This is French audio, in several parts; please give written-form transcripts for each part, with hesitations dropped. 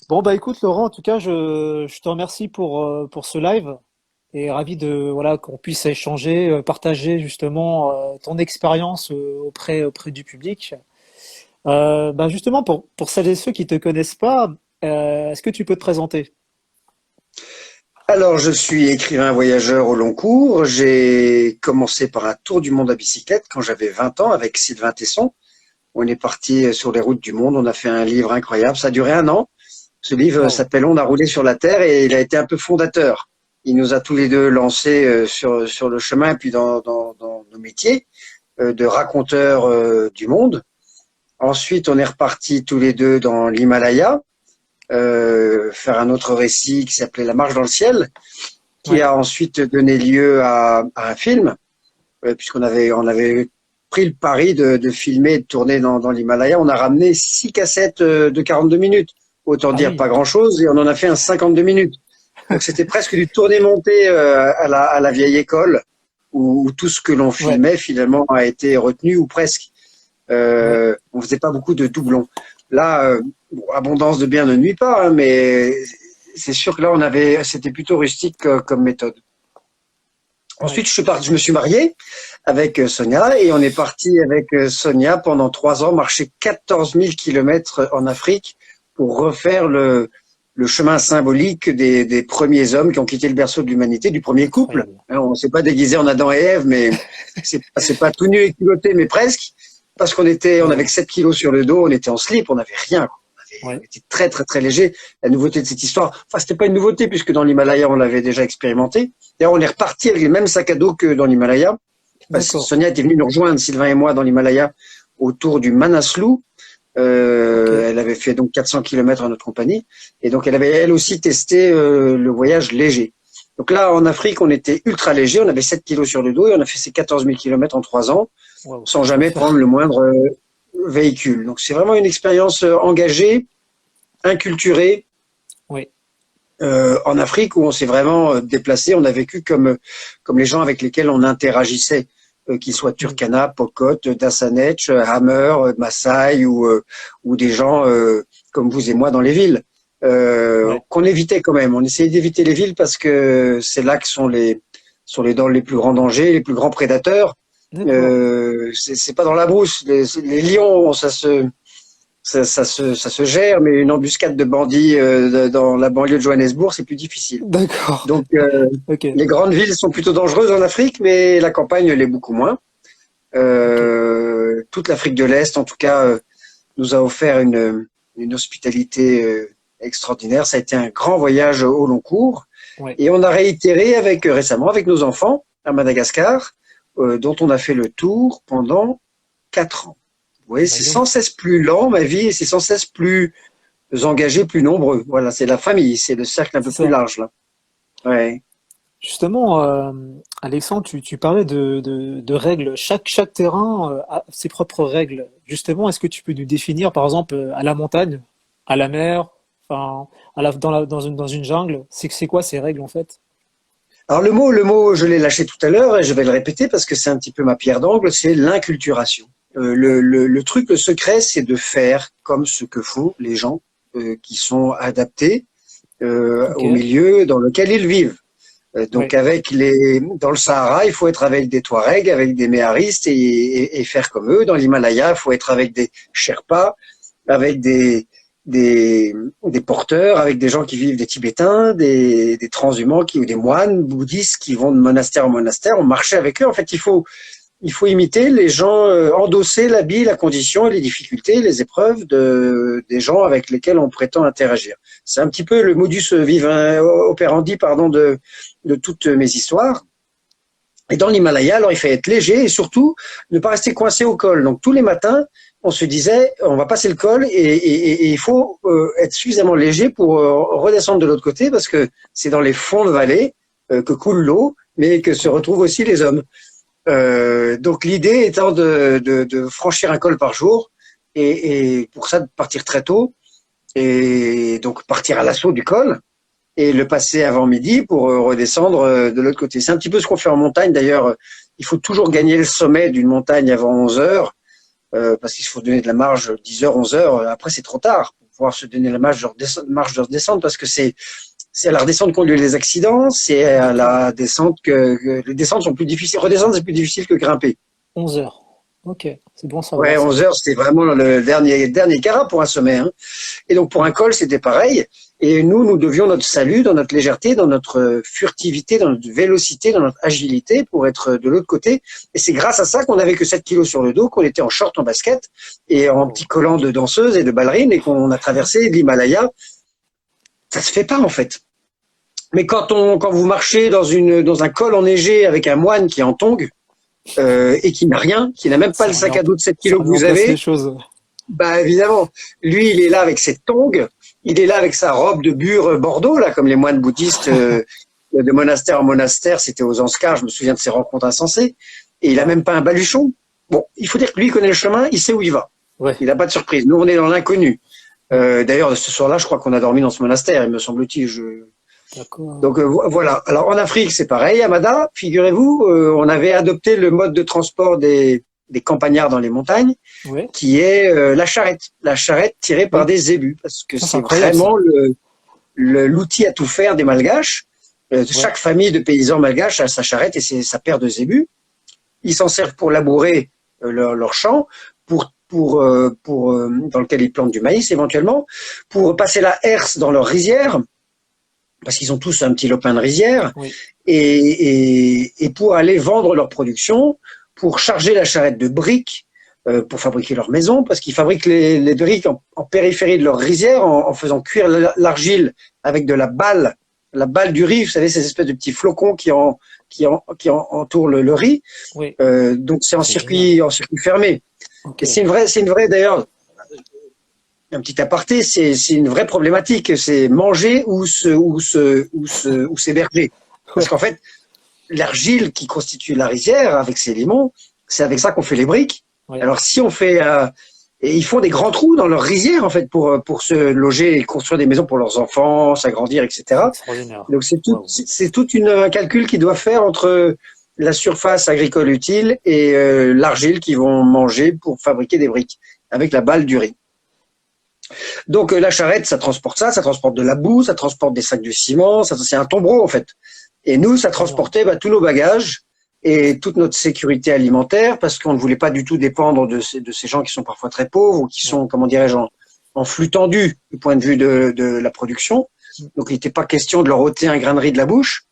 Bon, bah écoute, Laurent, en tout cas, je te remercie pour ce live et ravi de voilà qu'on puisse échanger, partager justement ton expérience auprès du public. Bah justement, pour celles et ceux qui te connaissent pas, est-ce que tu peux te présenter? Alors, je suis écrivain voyageur au long cours. J'ai commencé par un tour du monde à bicyclette quand j'avais 20 ans avec Sylvain Tesson. On est parti sur les routes du monde. On a fait un livre incroyable. Ça a duré un an. Ce livre Waouh. s'appelle On a roulé sur la Terre et il a été un peu fondateur. Il nous a tous les deux lancés sur le chemin puis dans nos métiers de raconteurs du monde. Ensuite, on est repartis tous les deux dans l'Himalaya, faire un autre récit qui s'appelait La marche dans le ciel, qui Ouais. a ensuite donné lieu à un film, puisqu'on avait pris le pari de filmer et de tourner dans l'Himalaya. On a ramené 6 cassettes de 42 minutes. Autant Ah dire oui. pas grand-chose, et on en a fait un 52 minutes. Donc c'était presque du tourné-monté à la vieille école, où tout ce que l'on Ouais. filmait finalement a été retenu, ou presque. Ouais. On faisait pas beaucoup de doublons. Là, bon, abondance de biens ne nuit pas, hein, mais c'est sûr que là, c'était plutôt rustique comme méthode. Ouais. Ensuite, je me suis marié avec Sonia et on est parti avec Sonia pendant 3 ans marcher 14 000 kilomètres en Afrique pour refaire le chemin symbolique des premiers hommes qui ont quitté le berceau de l'humanité, du premier couple. Incroyable. Alors, on ne s'est pas déguisé en Adam et Ève, mais c'est pas tout nu et culotté, mais presque, parce on avait que Waouh. 7 kilos sur le dos, on était en slip, on n'avait rien. On Ouais. était très très très léger. La nouveauté de cette histoire, enfin c'était pas une nouveauté puisque dans l'Himalaya on l'avait déjà expérimenté. D'ailleurs on est reparti avec les mêmes sacs à dos que dans l'Himalaya. D'accord. Sonia était venue nous rejoindre, Sylvain et moi, dans l'Himalaya autour du Manaslu. Ok. Elle avait fait donc 400 kilomètres en notre compagnie et donc elle avait elle aussi testé le voyage léger. Donc là en Afrique on était ultra léger, on avait 7 kilos sur le dos et on a fait ces 14 000 kilomètres en 3 ans Waouh, sans quel jamais prendre enfer. le moindre véhicule. Donc c'est vraiment une expérience engagée, inculturée, Oui. en Afrique où on s'est vraiment déplacé. On a vécu comme les gens avec lesquels on interagissait, qu'ils soient Mm. Turkana, Pokot, Dassanetch, Hammer, Maasai ou des gens comme vous et moi dans les villes. Ouais. Qu'on évitait quand même. On essayait d'éviter les villes parce que c'est là que sont les plus grands dangers, les plus grands prédateurs. D'accord. C'est pas dans la brousse. Les lions, ça se gère, mais une embuscade de bandits dans la banlieue de Johannesburg, c'est plus difficile. D'accord. Donc, Ok. les grandes villes sont plutôt dangereuses en Afrique, mais la campagne l'est beaucoup moins. Ok. Toute l'Afrique de l'Est, en tout cas, nous a offert une hospitalité extraordinaire. Ça a été un grand voyage au long cours. Ouais. Et on a réitéré récemment avec nos enfants à Madagascar, dont on a fait le tour pendant 4 ans. Oui, Bah, c'est dis sans donc. cesse plus lent, ma vie, et c'est sans cesse plus engagés, plus nombreux. Voilà, c'est la famille, c'est le cercle un C'est peu plus ça. large là. Ouais. Justement, Alexandre, tu parlais de règles. Chaque terrain a ses propres règles. Justement, est-ce que tu peux nous définir, par exemple, à la montagne, à la mer, enfin, dans une jungle, c'est quoi ces règles en fait? Alors le mot, je l'ai lâché tout à l'heure et je vais le répéter parce que c'est un petit peu ma pierre d'angle, c'est l'inculturation. Le truc, le secret, c'est de faire comme ce que font les gens qui sont adaptés Ok. au milieu dans lequel ils vivent. Donc Ouais. dans le Sahara, il faut être avec des Touaregs, avec des Méharistes et faire comme eux. Dans l'Himalaya, il faut être avec des Sherpas, avec des porteurs, avec des gens qui vivent, des Tibétains, des transhumants ou des moines bouddhistes qui vont de monastère en monastère. On marchait avec eux. En fait, il faut imiter les gens, endosser l'habit, la condition et les difficultés, les épreuves des gens avec lesquels on prétend interagir. C'est un petit peu le modus operandi, pardon, de toutes mes histoires. Et dans l'Himalaya, alors il fallait être léger et surtout ne pas rester coincé au col. Donc tous les matins, on se disait, on va passer le col et il faut être suffisamment léger pour redescendre de l'autre côté parce que c'est dans les fonds de vallée que coule l'eau, mais que se D'accord. retrouvent aussi les hommes. Donc l'idée étant de franchir un col par jour et pour ça de partir très tôt et donc partir à l'assaut du col et le passer avant midi pour redescendre de l'autre côté. C'est un petit peu ce qu'on fait en montagne d'ailleurs. Il faut toujours gagner le sommet d'une montagne avant 11 heures parce qu'il faut donner de la marge 10 heures, 11 heures. Après c'est trop tard. pouvoir se donner la marge de redescendre parce que c'est à la redescente qu'ont lieu les accidents, c'est à la descente que les descentes sont plus difficiles. Redescendre, c'est plus difficile que grimper. 11 heures. Ok, c'est bon à Ouais, savoir ça. 11 heures, c'était vraiment le dernier carat pour un sommet, hein. Et donc, pour un col, c'était pareil. Et nous devions notre salut dans notre légèreté, dans notre furtivité, dans notre vélocité, dans notre agilité pour être de l'autre côté. Et c'est grâce à ça qu'on n'avait que 7 kilos sur le dos, qu'on était en short, en basket et en petit collant de danseuse et de ballerine et qu'on a traversé l'Himalaya. Ça se fait pas, en fait. Mais quand vous marchez dans un col enneigé avec un moine qui est en tongs, et qui n'a rien, qui n'a même pas Ça le sac à oriente, dos de 7 ça kilos que vous oriente les avez, choses. bah évidemment, lui il est là avec ses tongs, il est là avec sa robe de bure Bordeaux, là, comme les moines bouddhistes de monastère en monastère, c'était aux Anscars, je me souviens de ces rencontres insensées, et il a même pas un baluchon. Bon, il faut dire que lui il connaît le chemin, il sait où il va. Ouais, Il n'a pas de surprise. Nous on est dans l'inconnu. D'ailleurs, ce soir-là, je crois qu'on a dormi dans ce monastère, il me semble-t-il. d'accord. Donc voilà. Alors en Afrique, c'est pareil. À Mada, figurez-vous, on avait adopté le mode de transport des campagnards dans les montagnes, Ouais, qui est la charrette tirée par oui. des zébus, parce que Ça, c'est c'est incroyable ça. vraiment l'outil à tout faire des Malgaches. Ouais, Chaque famille de paysans malgaches a sa charrette et sa paire de zébus. Ils s'en servent pour labourer leur champ, dans lequel ils plantent du maïs éventuellement, pour passer la herse dans leur rizière, parce qu'ils ont tous un petit lopin de rizière, oui. et pour aller vendre leur production, pour charger la charrette de briques, pour fabriquer leur maison, parce qu'ils fabriquent les briques en périphérie de leur rizière, en faisant cuire l'argile avec de la balle du riz, vous savez, ces espèces de petits flocons qui entourent le riz. Oui, Donc c'est c'est génial. en circuit fermé. Ok. Et c'est une vraie d'ailleurs, un petit aparté, c'est une vraie problématique, c'est manger ou s'héberger. Parce Ouais, qu'en fait, l'argile qui constitue la rizière avec ses limons, c'est avec ça qu'on fait les briques. ouais. Alors si on fait, et ils font des grands trous dans leur rizière en fait pour se loger et construire des maisons pour leurs enfants, s'agrandir, C'est etc. extraordinaire. Donc Waouh. c'est tout un calcul qu'ils doivent faire entre la surface agricole utile et l'argile qu'ils vont manger pour fabriquer des briques avec la balle du riz. Donc la charrette, ça transporte de la boue, ça transporte des sacs de ciment, c'est un tombereau en fait. Et nous, ça Énorme. transportait tous nos bagages et toute notre sécurité alimentaire parce qu'on ne voulait pas du tout dépendre de ces gens qui sont parfois très pauvres ou qui Ouais. sont, comment dirais-je, en flux tendu du point de vue de la production. Donc il n'était pas question de leur ôter un grain de riz de la bouche.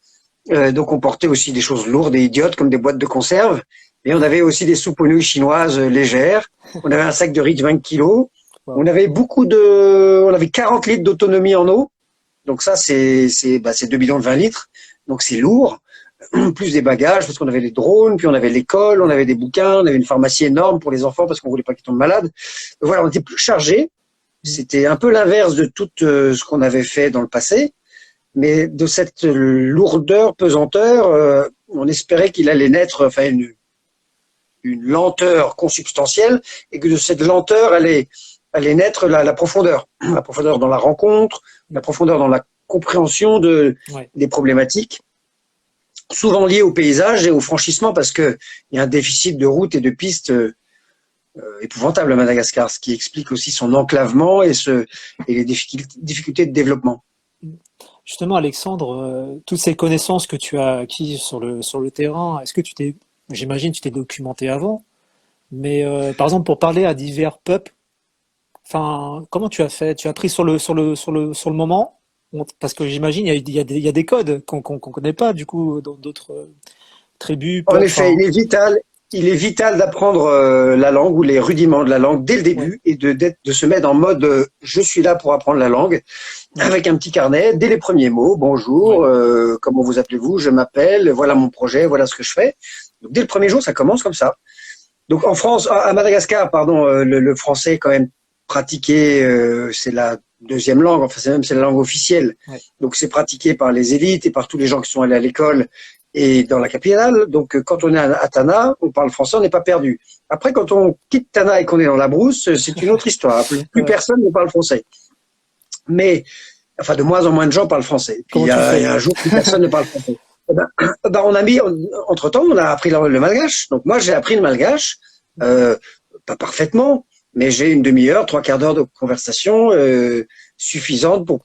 Donc on portait aussi des choses lourdes et idiotes comme des boîtes de conserve. Et on avait aussi des soupes aux nouilles chinoises légères. On avait un sac de riz de 20 kilos. Waouh. On avait on avait 40 litres d'autonomie en eau. Donc ça, c'est 2 bidons de 20 litres. Donc c'est lourd. Plus des bagages, parce qu'on avait les drones, puis on avait l'école, on avait des bouquins, on avait une pharmacie énorme pour les enfants parce qu'on voulait pas qu'ils tombent malades. Donc voilà, on était plus chargés. C'était un peu l'inverse de tout ce qu'on avait fait dans le passé. Mais de cette lourdeur, pesanteur, on espérait qu'il allait naître une lenteur consubstantielle et que de cette lenteur allait naître la profondeur. La profondeur dans la rencontre, la profondeur dans la compréhension Ouais. des problématiques, souvent liées au paysage et au franchissement parce qu'il y a un déficit de routes et de pistes épouvantable à Madagascar, ce qui explique aussi son enclavement et les difficultés de développement. Justement, Alexandre, toutes ces connaissances que tu as acquises sur le terrain, est-ce que j'imagine, tu t'es documenté avant, mais par exemple, pour parler à divers peuples, enfin, comment tu as fait? Tu as appris sur le moment? Parce que j'imagine, il y a des codes qu'on connaît pas, du coup, dans d'autres tribus, En peuples, effet, enfin, il est vital d'apprendre la langue ou les rudiments de la langue dès le ouais, début et de se mettre en mode je suis là pour apprendre la langue ouais, avec un petit carnet dès les premiers mots. Bonjour, ouais, comment vous appelez-vous? Je m'appelle, voilà mon projet, voilà ce que je fais. Donc, dès le premier jour, ça commence comme ça. Donc en France, à Madagascar, pardon, le français est quand même pratiqué, c'est la deuxième langue, enfin c'est la langue officielle. ouais, Donc c'est pratiqué par les élites et par tous les gens qui sont allés à l'école et dans la capitale. Donc quand on est à Tana, on parle français, on n'est pas perdu. Après, quand on quitte Tana et qu'on est dans la brousse, c'est une autre histoire. Plus ouais. personne ne parle français. Mais enfin, de moins en moins de gens parlent français. Puis Comment tu il y a fais? un jour, plus personne ne parle français. On a mis, entre temps, on a appris le malgache. Donc moi, j'ai appris le malgache, pas parfaitement, mais j'ai une demi-heure, trois quarts d'heure de conversation suffisante pour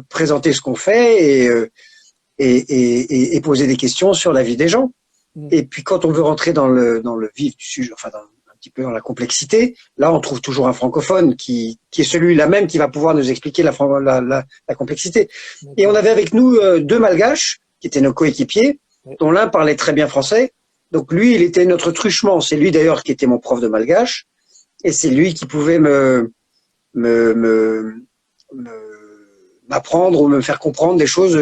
présenter ce qu'on fait et poser des questions sur la vie des gens. Et puis quand on veut rentrer dans le vif du sujet, enfin un petit peu dans la complexité, là on trouve toujours un francophone qui est celui-là même qui va pouvoir nous expliquer la complexité. Et on avait avec nous deux malgaches qui étaient nos coéquipiers, dont l'un parlait très bien français. Donc lui, il était notre truchement. C'est lui d'ailleurs qui était mon prof de malgache, et c'est lui qui pouvait m'apprendre ou me faire comprendre des choses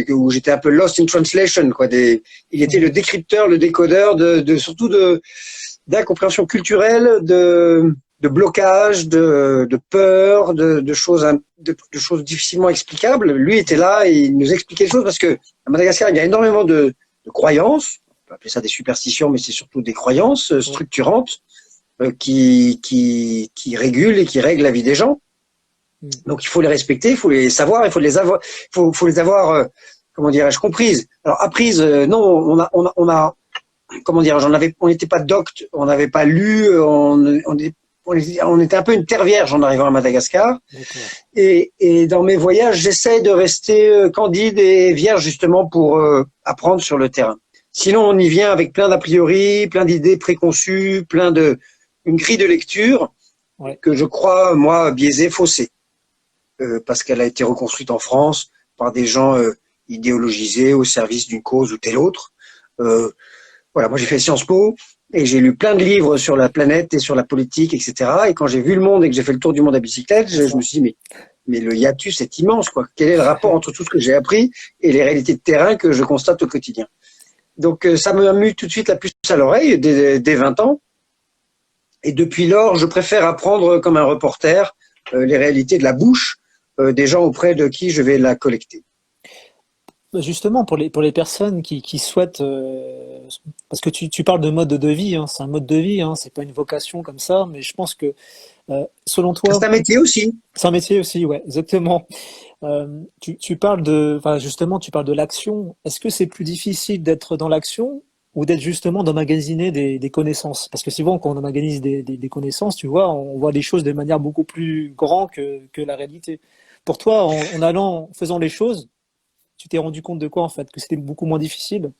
où j'étais un peu lost in translation, quoi. Il était le décrypteur, le décodeur surtout d'incompréhension culturelle, de blocage, de peur, de choses difficilement explicables. Lui était là et il nous expliquait les choses parce que à Madagascar, il y a énormément de croyances. On peut appeler ça des superstitions, mais c'est surtout des croyances structurantes qui régulent et qui règlent la vie des gens. Donc il faut les respecter, il faut les savoir, il faut les avoir, comment dirais-je, comprises. Alors apprises, non, on a, comment dire, on n'était pas docte, on n'avait pas lu, on était un peu une terre vierge en arrivant à Madagascar. Et dans mes voyages, j'essaie de rester candide et vierge justement pour apprendre sur le terrain. Sinon, on y vient avec plein d'a priori, plein d'idées préconçues, une grille de lecture que je crois, moi, biaisée, faussée. Parce qu'elle a été reconstruite en France par des gens idéologisés au service d'une cause ou telle autre. Voilà, moi j'ai fait Sciences Po et j'ai lu plein de livres sur la planète et sur la politique, etc. Et quand j'ai vu le monde et que j'ai fait le tour du monde à bicyclette, je me suis dit mais le hiatus est immense, quoi. Quel est le rapport entre tout ce que j'ai appris et les réalités de terrain que je constate au quotidien? Donc ça m'a mis tout de suite la puce à l'oreille dès 20 ans. Et depuis lors, je préfère apprendre comme un reporter les réalités de la bouche des gens auprès de qui je vais la collecter. Justement, pour les personnes qui souhaitent, parce que tu parles de mode de vie, hein, c'est un mode de vie, hein, c'est pas une vocation comme ça, mais je pense que selon toi, c'est un métier aussi. C'est un métier aussi, ouais, exactement. Tu parles enfin justement, tu parles de l'action. Est-ce que c'est plus difficile d'être dans l'action ou d'être justement d'emmagasiner des connaissances? Parce que souvent, quand on emmagasine des connaissances, tu vois, on voit les choses de manière beaucoup plus grande que la réalité. Pour toi, en faisant les choses, tu t'es rendu compte de quoi en fait? Que c'était beaucoup moins difficile?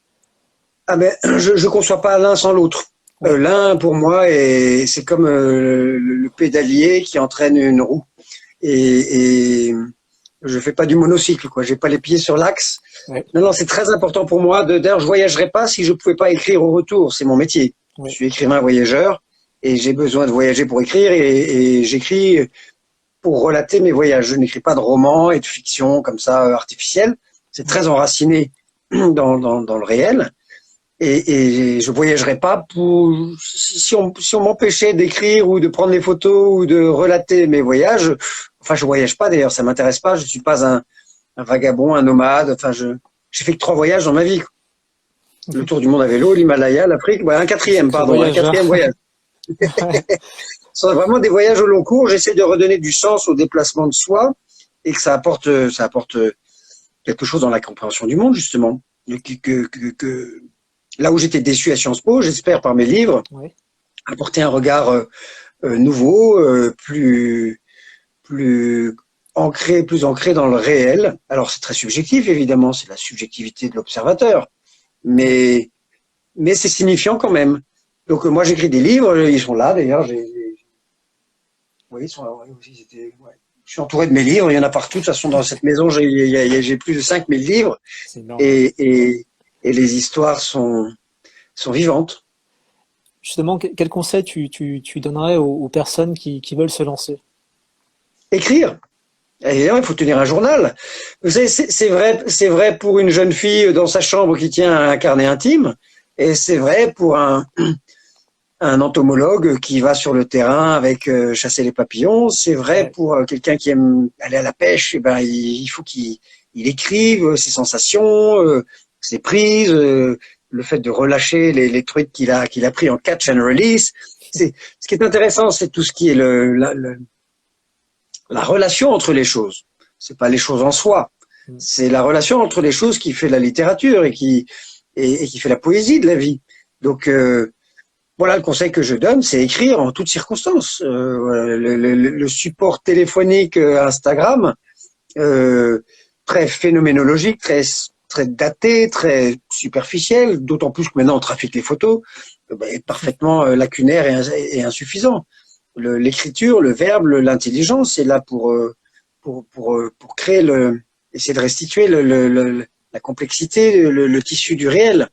Ah ben, je conçois pas l'un sans l'autre. L'un pour moi c'est comme le pédalier qui entraîne une roue. Et je fais pas du monocycle, quoi. J'ai pas les pieds sur l'axe. Ouais. Non, c'est très important pour moi. D'ailleurs, je voyagerais pas si je pouvais pas écrire au retour. C'est mon métier. Ouais. Je suis écrivain voyageur et j'ai besoin de voyager pour écrire et j'écris pour relater mes voyages. Je n'écris pas de romans et de fiction comme ça artificielle. C'est très enraciné dans le réel. Et je voyagerais pas si on m'empêchait d'écrire ou de prendre des photos ou de relater mes voyages. Enfin, je voyage pas d'ailleurs, ça m'intéresse pas. Je suis pas un vagabond, un nomade. Enfin, j'ai fait que 3 voyages dans ma vie. Le tour du monde à vélo, l'Himalaya, l'Afrique, un quatrième voyage. Ce sont vraiment des voyages au long cours. J'essaie de redonner du sens au déplacement de soi et que ça apporte quelque chose dans la compréhension du monde, justement. Là où j'étais déçu à Sciences Po, j'espère par mes livres apporter un regard nouveau, plus ancré dans le réel. Alors c'est très subjectif, évidemment, c'est la subjectivité de l'observateur, mais c'est signifiant quand même. Donc moi j'écris des livres, ils sont là d'ailleurs. Oui, ils sont là. Je suis entouré de mes livres, il y en a partout. De toute façon, dans cette maison, j'ai plus de 5000 livres. Et les histoires sont vivantes. Justement, quel conseil tu donnerais aux personnes qui veulent se lancer? Écrire. Évidemment, il faut tenir un journal. Vous savez, c'est vrai pour une jeune fille dans sa chambre qui tient un carnet intime, et c'est vrai pour un entomologue qui va sur le terrain avec chasser les papillons. C'est vrai pour quelqu'un qui aime aller à la pêche. Il faut qu'il écrive ses sensations, ses prises, le fait de relâcher les trucs qu'il a pris en catch and release. Ce qui est intéressant, c'est tout ce qui est la relation entre les choses. C'est pas les choses en soi. C'est la relation entre les choses qui fait la littérature et qui fait la poésie de la vie. Donc Voilà le conseil que je donne, c'est écrire en toutes circonstances. Voilà, le support téléphonique Instagram, euh, très phénoménologique, très daté, très superficiel, d'autant plus que maintenant on trafique les photos, est parfaitement lacunaire et insuffisant. L'écriture, le verbe, l'intelligence est là pour créer essayer de restituer la complexité, le tissu du réel.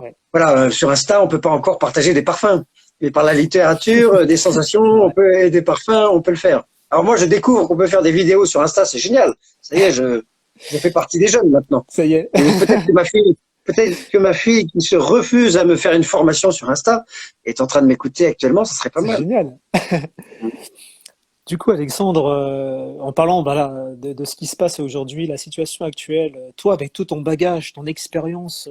Ouais. Voilà, sur Insta, on peut pas encore partager des parfums. Mais par la littérature, des sensations, Ouais. et des parfums, on peut le faire. Alors moi, je découvre qu'on peut faire des vidéos sur Insta, c'est génial. Ça y est, je fais partie des jeunes maintenant. Ça y est. Et peut-être que ma fille qui se refuse à me faire une formation sur Insta est en train de m'écouter actuellement, ça serait pas C'est mal. génial. Du coup, Alexandre, en parlant voilà, de ce qui se passe aujourd'hui, la situation actuelle, toi, avec tout ton bagage, ton expérience,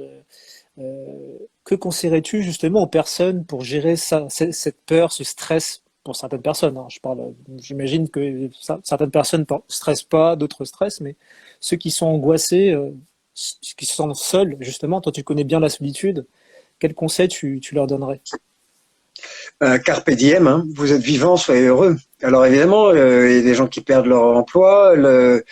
que conseillerais-tu justement aux personnes pour gérer ça, cette peur, ce stress pour certaines personnes, hein, je parle, j'imagine que certaines personnes ne stressent pas, d'autres stressent, mais ceux qui sont angoissés, qui se sentent seuls, justement, toi tu connais bien la solitude, quels conseils tu leur donnerais? Carpe diem, hein. Vous êtes vivant, soyez heureux. Alors évidemment, il y a des gens qui perdent leur emploi, Ouais.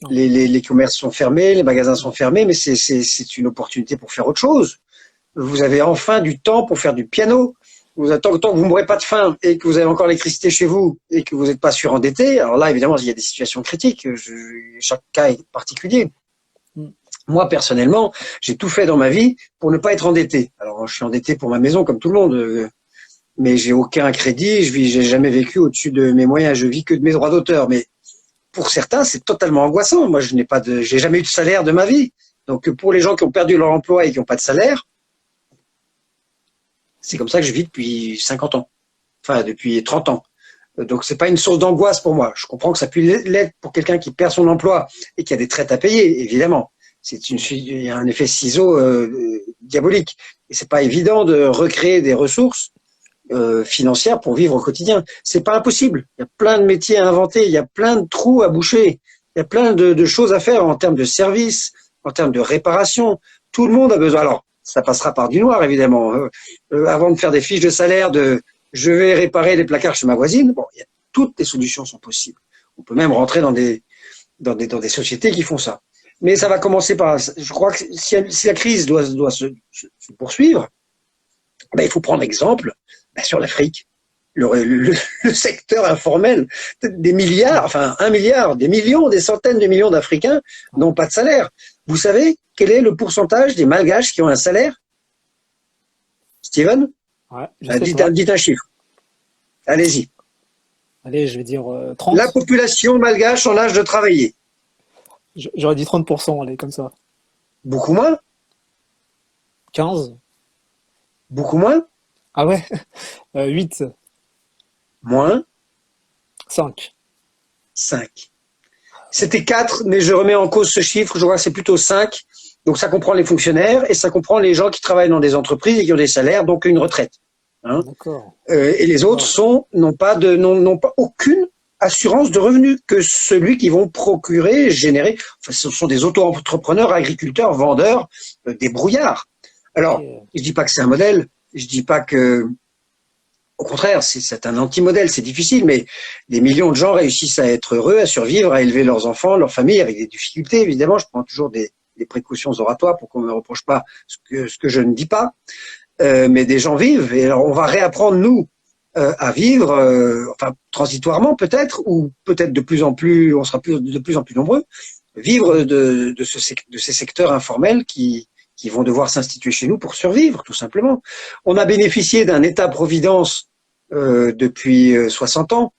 les commerces sont fermés, les magasins sont fermés, mais c'est une opportunité pour faire autre chose. Vous avez enfin du temps pour faire du piano. Tant que vous ne mourrez pas de faim et que vous avez encore l'électricité chez vous et que vous n'êtes pas surendetté, alors là, évidemment, il y a des situations critiques. Chaque cas est particulier. Mm. Moi, personnellement, j'ai tout fait dans ma vie pour ne pas être endetté. Alors, je suis endetté pour ma maison comme tout le monde, mais j'ai aucun crédit. J'ai jamais vécu au-dessus de mes moyens. Je vis que de mes droits d'auteur. Mais pour certains, c'est totalement angoissant. Moi, j'ai jamais eu de salaire de ma vie. Donc, pour les gens qui ont perdu leur emploi et qui n'ont pas de salaire, c'est comme ça que je vis depuis 50 ans. Enfin, depuis 30 ans. Donc, c'est pas une source d'angoisse pour moi. Je comprends que ça puisse l'être pour quelqu'un qui perd son emploi et qui a des traites à payer, évidemment. Il y a un effet ciseau diabolique. Et c'est pas évident de recréer des ressources financières pour vivre au quotidien. C'est pas impossible. Il y a plein de métiers à inventer. Il y a plein de trous à boucher. Il y a plein de choses à faire en termes de services, en termes de réparation. Tout le monde a besoin. Alors, ça passera par du noir, évidemment. Avant de faire des fiches de salaire de je vais réparer les placards chez ma voisine, bon, toutes les solutions sont possibles. On peut même rentrer dans des sociétés qui font ça. Mais ça va commencer par, je crois que si la crise doit se poursuivre, ben, il faut prendre exemple sur l'Afrique. Le secteur informel, des milliards, enfin 1 milliard, des millions, des centaines de millions d'Africains n'ont pas de salaire. Vous savez quel est le pourcentage des Malgaches qui ont un salaire? Steven? Ouais, je sais pas. Dites un chiffre. Allez-y. Allez, je vais dire La 30. population malgache en âge de travailler. J'aurais dit 30%, allez, comme ça. Beaucoup moins? 15. Beaucoup moins? Ah ouais, 8, Moins 5. 5. C'était 4, mais je remets en cause ce chiffre. Je vois que c'est plutôt 5. Donc ça comprend les fonctionnaires et ça comprend les gens qui travaillent dans des entreprises et qui ont des salaires, donc une retraite. Hein. D'accord. Et les autres n'ont pas aucune assurance de revenus que celui qu'ils vont procurer, générer. Enfin, ce sont des auto-entrepreneurs, agriculteurs, vendeurs, des brouillards. Alors, Ok. je dis pas que c'est un modèle. Je dis pas que, au contraire, c'est un anti-modèle. C'est difficile, mais des millions de gens réussissent à être heureux, à survivre, à élever leurs enfants, leur famille, avec des difficultés. Évidemment, je prends toujours des précautions oratoires pour qu'on me reproche pas ce que je ne dis pas. Mais des gens vivent et alors on va réapprendre nous à vivre, enfin transitoirement peut-être, ou peut-être de plus en plus, on sera de plus en plus nombreux, vivre de ces secteurs informels qui vont devoir s'instituer chez nous pour survivre, tout simplement. On a bénéficié d'un État-providence depuis 60 ans,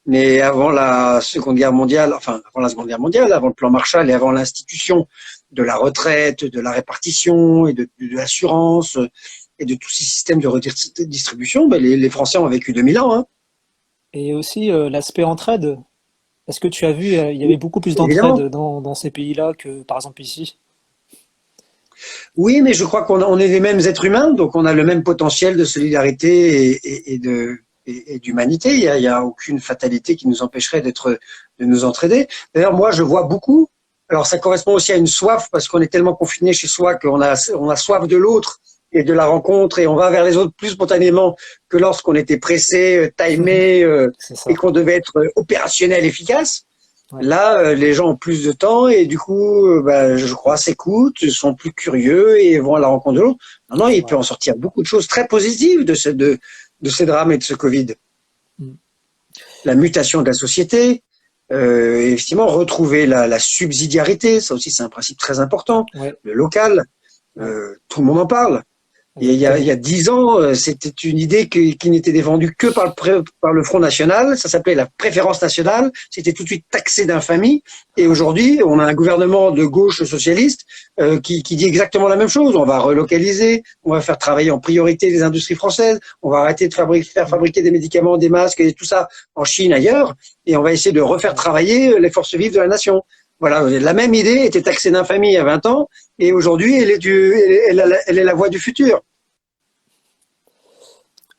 mais avant la Seconde Guerre mondiale, enfin avant la Seconde Guerre mondiale, avant le plan Marshall et avant l'institution de la retraite, de la répartition et de l'assurance et de tous ces systèmes de redistribution, ben les Français ont vécu 2000 ans. Hein. Et aussi l'aspect entraide. Est-ce que tu as vu, il y avait beaucoup plus d'entraide Évidemment. dans ces pays-là que par exemple ici? Oui, mais je crois qu'on est les mêmes êtres humains, donc on a le même potentiel de solidarité et d'humanité. Il y a aucune fatalité qui nous empêcherait de nous entraider. D'ailleurs, moi, je vois beaucoup. Alors, ça correspond aussi à une soif parce qu'on est tellement confiné chez soi on a soif de l'autre et de la rencontre, et on va vers les autres plus spontanément que lorsqu'on était pressé, timé, C'est et ça. qu'on devait être opérationnel, efficace. Ouais. Là, les gens ont plus de temps et du coup, bah, je crois, s'écoutent, sont plus curieux et vont à la rencontre de l'autre. Non, il peut Ouais. en sortir beaucoup de choses très positives de ces drames et de ce Covid. Mm. La mutation de la société, effectivement, retrouver la subsidiarité, ça aussi c'est un principe très important. Ouais. Le local, Ouais. tout le monde en parle. Il y Exactement. a 10 ans, c'était une idée qui n'était défendue que par le Front National. Ça s'appelait la préférence nationale. C'était tout de suite taxé d'infamie. Et aujourd'hui, on a un gouvernement de gauche socialiste qui dit exactement la même chose. On va relocaliser, on va faire travailler en priorité les industries françaises, on va arrêter de faire Mm. fabriquer des médicaments, des masques et tout ça en Chine, ailleurs, et on va essayer de refaire Ouais. travailler les forces vives de la nation. Voilà, la même idée était taxée d'infamie il y a 20 ans, et aujourd'hui, elle est la voie du futur.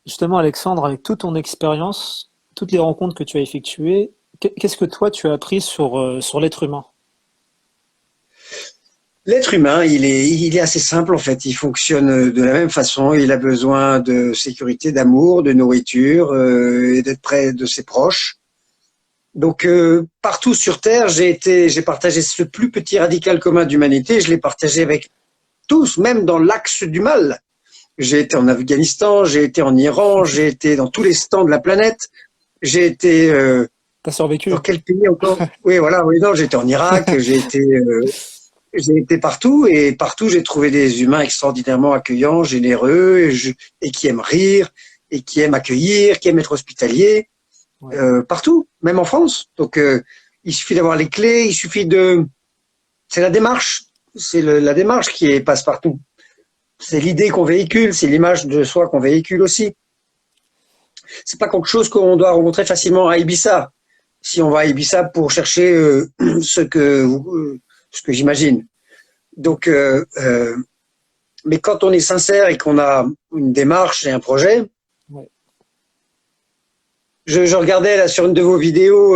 Justement, Alexandre, avec toute ton expérience, toutes les rencontres que tu as effectuées, qu'est-ce que toi tu as appris sur l'être humain? L'être humain, il est assez simple en fait. Il fonctionne de la même façon. Il a besoin de sécurité, d'amour, de nourriture et d'être près de ses proches. Donc partout sur Terre, j'ai partagé ce plus petit radical commun d'humanité. Je l'ai partagé avec tous, même dans l'axe du mal. J'ai été en Afghanistan, j'ai été en Iran, j'ai été dans tous les stands de la planète. J'ai été T'as dans survécu? quel pays encore? Oui, voilà. Oui, non, j'ai été en Irak. J'ai été partout et partout j'ai trouvé des humains extraordinairement accueillants, généreux et qui aiment rire et qui aiment accueillir, qui aiment être hospitaliers Ouais. partout, même en France. Donc il suffit d'avoir les clés, il suffit de, c'est la démarche, la démarche passe partout. C'est l'idée qu'on véhicule, c'est l'image de soi qu'on véhicule aussi. C'est pas quelque chose qu'on doit rencontrer facilement à Ibiza. Si on va à Ibiza pour chercher ce que j'imagine. Donc mais quand on est sincère et qu'on a une démarche et un projet, Ouais. je regardais là sur une de vos vidéos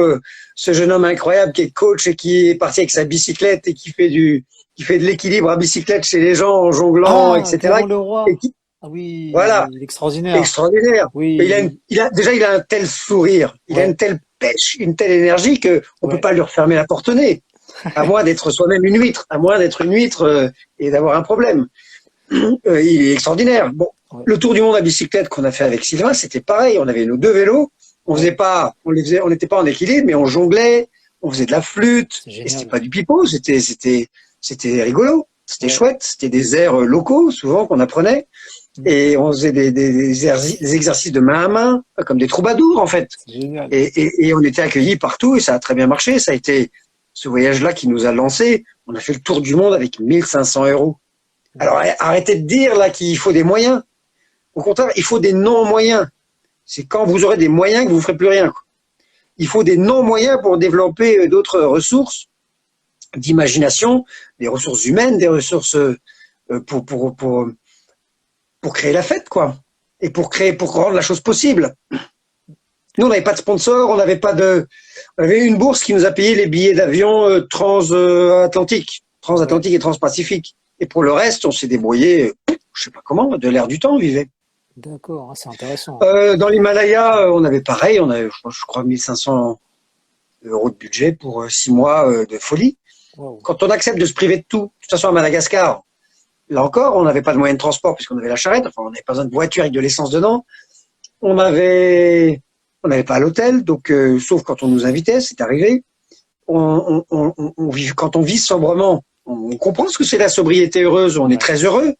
ce jeune homme incroyable qui est coach et qui est parti avec sa bicyclette et qui fait de l'équilibre à bicyclette chez les gens en jonglant, Ah, etc. Clément Et Leroy. qui, Ah oui, voilà, il est extraordinaire. extraordinaire. Et Oui, déjà il a un tel sourire, il a ouais, une telle pêche, une telle énergie que on peut ouais, pas lui refermer la porte au nez, à moins d'être soi-même une huître, à moins d'être une huître et d'avoir un problème. Il est extraordinaire. Bon, ouais, le tour du monde à bicyclette qu'on a fait avec Sylvain, c'était pareil. On avait nos deux vélos. ouais. On n'était pas en équilibre, mais on jonglait, on faisait de la flûte. C'est Et c'était génial. pas du pipeau, c'était rigolo. C'était Ouais. chouette. C'était des airs locaux, souvent, qu'on apprenait. Mm. Et on faisait des exercices de main à main, comme des troubadours, en fait. C'est génial. Et on était accueillis partout et ça a très bien marché. Ça a été ce voyage-là qui nous a lancés. On a fait le tour du monde avec 1 500 euros. Alors Wow. arrêtez de dire là qu'il faut des moyens. Au contraire, il faut des non-moyens. C'est quand vous aurez des moyens que vous ne ferez plus rien. Il faut des non-moyens pour développer d'autres ressources d'imagination, des ressources humaines, des ressources pour, pour, pour, pour créer la fête, quoi. Et pour rendre la chose possible. Nous, on n'avait pas de sponsor, on avait une bourse qui nous a payé les billets d'avion Ouais. transatlantique et transpacifique. Et pour le reste, on s'est débrouillé, je sais pas comment, de l'air du temps, on vivait. D'accord. Ah, c'est intéressant. Dans l'Himalaya, on avait pareil, on avait, je crois, 1 500 € de budget pour 6 mois de folie. Wow. Quand on accepte de se priver de tout, de toute façon à Madagascar, là encore, on n'avait pas de moyen de transport puisqu'on avait la charrette, enfin on n'avait pas besoin de voiture avec de l'essence dedans. On avait, on n'avait pas l'hôtel, donc sauf quand on nous invitait, c'est arrivé. Quand on vit sobrement, on comprend ce que c'est la sobriété heureuse, on est Ouais. très heureux.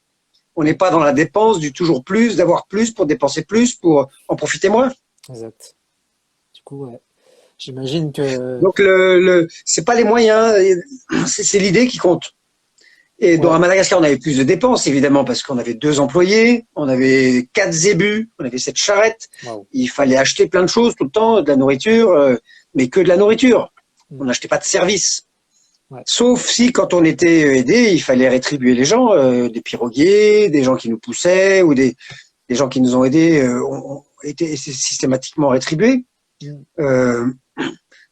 On n'est pas dans la dépense du toujours plus, d'avoir plus pour dépenser plus, pour en profiter moins. Exact. Du coup, ouais. J'imagine que, Donc c'est pas les moyens, c'est l'idée qui compte. Et dans à ouais. Madagascar, on avait plus de dépenses évidemment parce qu'on avait 2 employés, on avait 4 zébus, on avait cette charrette. Wow. Il fallait acheter plein de choses tout le temps, de la nourriture, mais que de la nourriture. On Mm. n'achetait pas de services. Ouais. Sauf si quand on était aidé, il fallait rétribuer les gens, des piroguiers, des gens qui nous poussaient ou des gens qui nous ont aidés ont été systématiquement rétribués. Mm. Euh,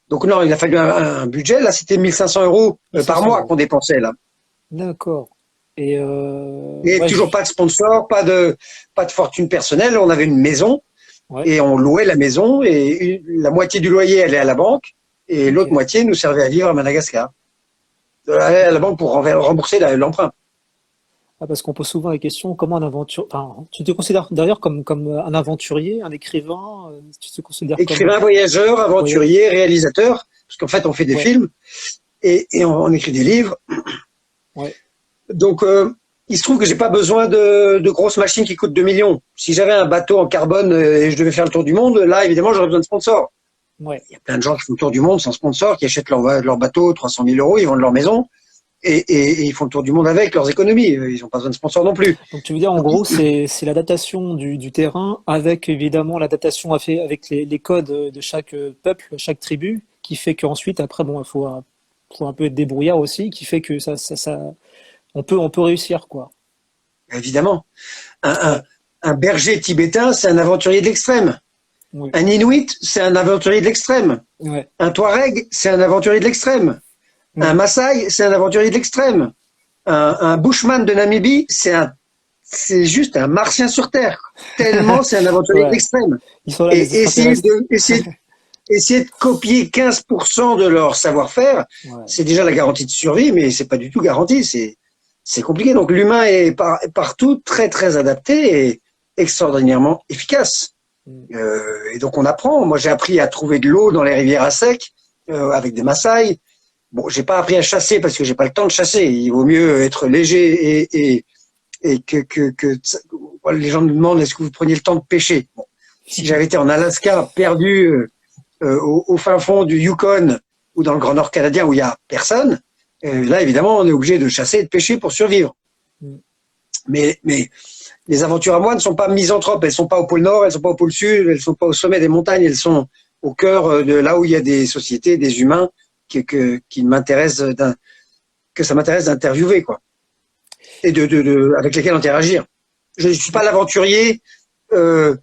donc non, il a fallu un budget. Là, c'était 1 500 € par 1500 mois euros. qu'on dépensait là. D'accord. Et Et ouais, toujours pas de sponsor, pas de fortune personnelle. On avait une maison ouais, et on louait la maison et la moitié du loyer allait à la banque et ok. l'autre moitié nous servait à vivre à Madagascar. Allait à la banque pour rembourser l'emprunt. Ah, parce qu'on pose souvent la question, comment un aventure, enfin, tu te considères d'ailleurs comme un aventurier, un écrivain, tu te considères comme, Écrivain, voyageur, ouais, aventurier, réalisateur, parce qu'en fait on fait des ouais, films et on écrit des livres. ouais, Donc il se trouve que j'ai pas besoin de grosses machines qui coûtent 2 millions. Si j'avais un bateau en carbone et je devais faire le tour du monde, là évidemment j'aurais besoin de sponsors. ouais. Il y a plein de gens qui font le tour du monde sans sponsor, qui achètent leur bateau 300 000 euros, ils vendent leur maison et ils font le tour du monde avec leurs économies. Ils n'ont pas besoin de sponsor non plus. Donc tu veux dire en Donc, gros c'est l'adaptation du terrain avec évidemment l'adaptation avec les codes de chaque peuple, chaque tribu, qui fait qu'ensuite après bon faut un peu être débrouillard aussi, qui fait que ça on peut réussir quoi. évidemment, un, un, Ouais, un berger tibétain, c'est un aventurier de l'extrême. ouais, Un Inuit, c'est un aventurier de l'extrême. ouais. Un Touareg, c'est un aventurier de l'extrême. Un Mm. Maasai, c'est un aventurier de l'extrême. Un Bushman de Namibie, c'est juste un martien sur Terre. Tellement c'est un aventurier de Ouais, l'extrême. ils sont là les Et extraterrestres. essayer de copier 15% de leur savoir-faire, Ouais. c'est déjà la garantie de survie, mais c'est pas du tout garanti. C'est compliqué. Donc l'humain est partout très très adapté et extraordinairement efficace. Mm. Et donc on apprend. Moi j'ai appris à trouver de l'eau dans les rivières à sec avec des Maasai. Bon, j'ai pas appris à chasser parce que j'ai pas le temps de chasser. Il vaut mieux être léger et que les gens me demandent est-ce que vous preniez le temps de pêcher. Bon, si j'avais été en Alaska, perdu au fin fond du Yukon ou dans le Grand Nord canadien où il y a personne, là évidemment on est obligé de chasser et de pêcher pour survivre. Mm. Mais les aventures à moi ne sont pas misanthropes. Elles sont pas au pôle Nord, elles sont pas au pôle Sud, elles sont pas au sommet des montagnes. Elles sont au cœur de là où il y a des sociétés, des humains qui m'intéressent que ça m'intéresse d'interviewer quoi et avec lesquels interagir. Je ne suis pas l'aventurier. Euh,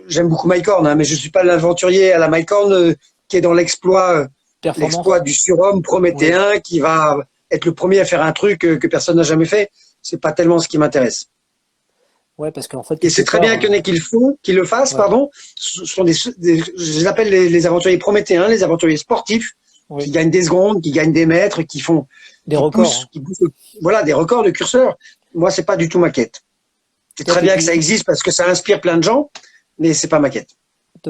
J'aime beaucoup Mike Horn, hein, mais je ne suis pas l'aventurier à la Mike Horn qui est dans l'exploit Performance. du surhomme Oui. prométhéen, qui va être le premier à faire un truc que personne n'a jamais fait. C'est pas tellement ce qui m'intéresse. Ouais, parce qu'en fait, Et quelque c'est très bien part, qu'il y en ait qui le fassent, ouais, pardon. Ce sont je les appelle les aventuriers prométhéens, les aventuriers sportifs, qui oui, gagnent des secondes, qui gagnent des mètres, des records. Hein. qui poussent, voilà, des records de curseurs. Moi, c'est pas du tout ma quête. C'est Toi, très bien que ça existe parce que ça inspire plein de gens, mais c'est pas ma quête.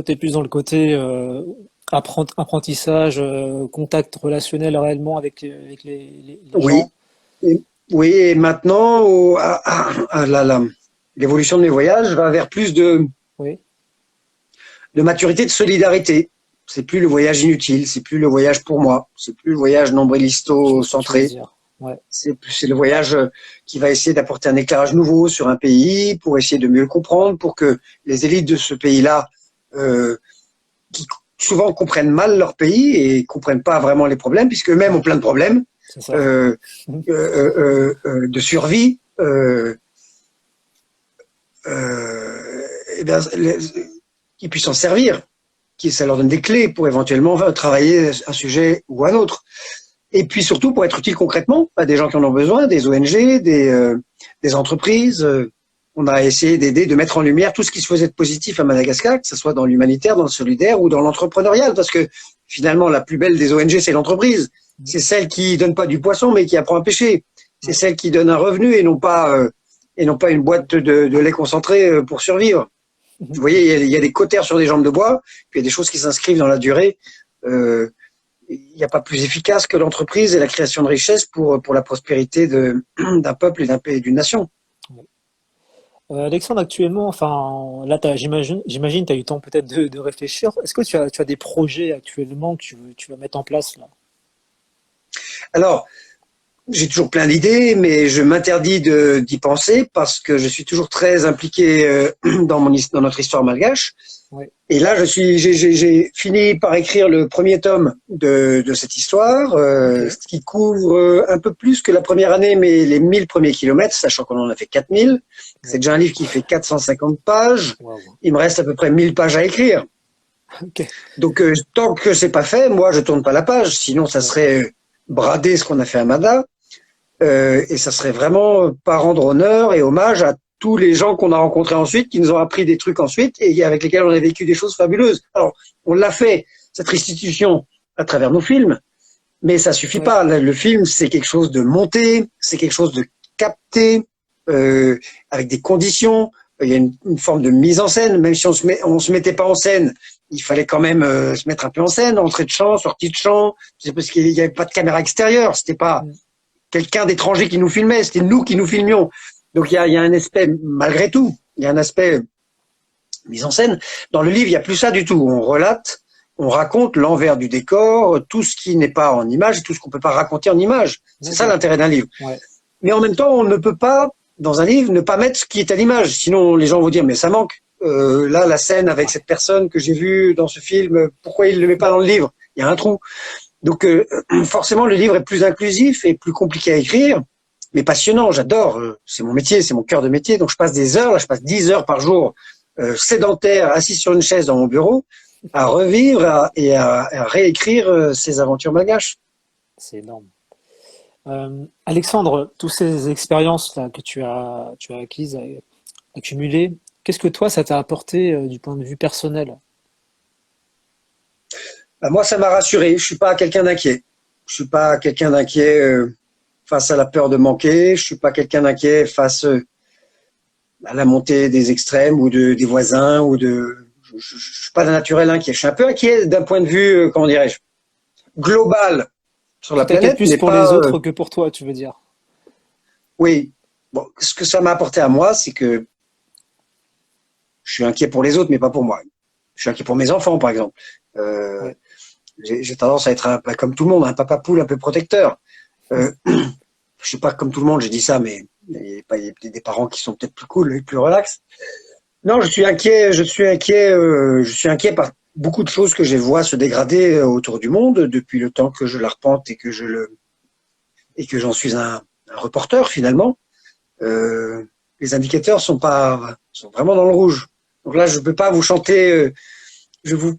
t'es plus dans le côté apprentissage, contact relationnel réellement avec les Oui, gens. et, oui. Et maintenant, l'évolution de mes voyages va vers plus Oui, de maturité, de solidarité. C'est plus le voyage inutile, c'est plus le voyage pour moi, c'est plus le voyage je vois ce que tu veux nombrilisto-centré. dire. Ouais. C'est le voyage qui va essayer d'apporter un éclairage nouveau sur un pays pour essayer de mieux le comprendre, pour que les élites de ce pays-là, qui souvent comprennent mal leur pays et comprennent pas vraiment les problèmes, puisque eux-mêmes ont Mm. plein de problèmes C'est ça. euh, de survie, eh bien, qu'ils puissent s'en servir, qui ça leur donne des clés pour éventuellement travailler un sujet ou un autre. Et puis surtout pour être utile concrètement à des gens qui en ont besoin, des ONG, des entreprises. On a essayé d'aider, de mettre en lumière tout ce qui se faisait de positif à Madagascar, que ce soit dans l'humanitaire, dans le solidaire ou dans l'entrepreneurial, parce que finalement la plus belle des ONG c'est l'entreprise. C'est celle qui donne pas du poisson mais qui apprend à pêcher. C'est Ouais. celle qui donne un revenu et non pas une boîte de lait concentré pour survivre. Vous voyez, il y a des cautères sur des jambes de bois, puis il y a des choses qui s'inscrivent dans la durée. Euh, il n'y a pas plus efficace que l'entreprise et la création de richesses pour la prospérité d'un peuple et d'un pays, d'une nation. Alexandre, actuellement, enfin, là, j'imagine, tu as eu le temps peut-être de réfléchir. Est-ce que tu as des projets actuellement que tu vas mettre en place là? Alors, j'ai toujours plein d'idées, mais je m'interdis d'y penser parce que je suis toujours très impliqué dans notre histoire malgache. Oui, Et là, j'ai fini par écrire le premier tome de cette histoire, ok. ce qui couvre un peu plus que la première année, mais les 1000 premiers kilomètres, sachant qu'on en a fait 4000. C'est Ouais. déjà un livre qui fait 450 pages. Waouh. Il me reste à peu près 1000 pages à écrire. Ok. Donc, tant que c'est pas fait, moi, je tourne pas la page. Sinon, ça Ouais. serait brader ce qu'on a fait à Mada. Et ça serait vraiment pas rendre honneur et hommage à tous les gens qu'on a rencontrés ensuite, qui nous ont appris des trucs ensuite et avec lesquels on a vécu des choses fabuleuses. Alors, on l'a fait, cette restitution, à travers nos films, mais ça suffit Ouais. pas. Le film, c'est quelque chose de monté, c'est quelque chose de capté, avec des conditions. Il y a une forme de mise en scène, même si on se mettait pas en scène, il fallait quand même se mettre un peu en scène, entrée de champ, sortie de champ. C'est parce qu'il y avait pas de caméra extérieure, c'était pas Mm. quelqu'un d'étranger qui nous filmait, c'était nous qui nous filmions. Donc il y a un aspect, malgré tout, il y a un aspect mise en scène. Dans le livre, il n'y a plus ça du tout. On relate, on raconte l'envers du décor, tout ce qui n'est pas en image, tout ce qu'on peut pas raconter en image. C'est ça D'accord. l'intérêt d'un livre. Ouais. Mais en même temps, on ne peut pas, dans un livre, ne pas mettre ce qui est à l'image. Sinon, les gens vont dire, mais ça manque. Là, la scène avec cette personne que j'ai vue dans ce film, pourquoi il ne le met pas dans le livre? Il y a un trou. Donc, forcément, le livre est plus inclusif et plus compliqué à écrire, mais passionnant. J'adore. C'est mon métier, c'est mon cœur de métier. Donc, je passe des heures, là, je passe 10 heures par jour, sédentaire, assis sur une chaise dans mon bureau, à revivre à réécrire ces aventures malgaches. C'est énorme. Alexandre, toutes ces expériences là que tu as acquises, accumulées, qu'est-ce que toi ça t'a apporté du point de vue personnel? Bah, moi, ça m'a rassuré. Je suis pas quelqu'un d'inquiet. Je suis pas quelqu'un d'inquiet face à la peur de manquer. Je suis pas quelqu'un d'inquiet face à la montée des extrêmes ou des voisins ou de. Je suis pas d'un naturel inquiet. Je suis un peu inquiet d'un point de vue, comment dirais-je, global sur la Tu t'inquiètes planète, plus mais pour les pas. autres que pour toi, tu veux dire? Oui. Bon, ce que ça m'a apporté à moi, c'est que je suis inquiet pour les autres, mais pas pour moi. Je suis inquiet pour mes enfants, par exemple. Euh, Ouais. j'ai tendance à être comme tout le monde, un papa poule un peu protecteur. Je suis pas comme tout le monde, j'ai dit ça, mais il y a des parents qui sont peut-être plus cool et plus relax. Non, je suis inquiet par beaucoup de choses que je vois se dégrader autour du monde depuis le temps que je l'arpente et que j'en suis un reporter finalement. Les indicateurs sont vraiment dans le rouge. Donc là, je peux pas vous chanter, je veux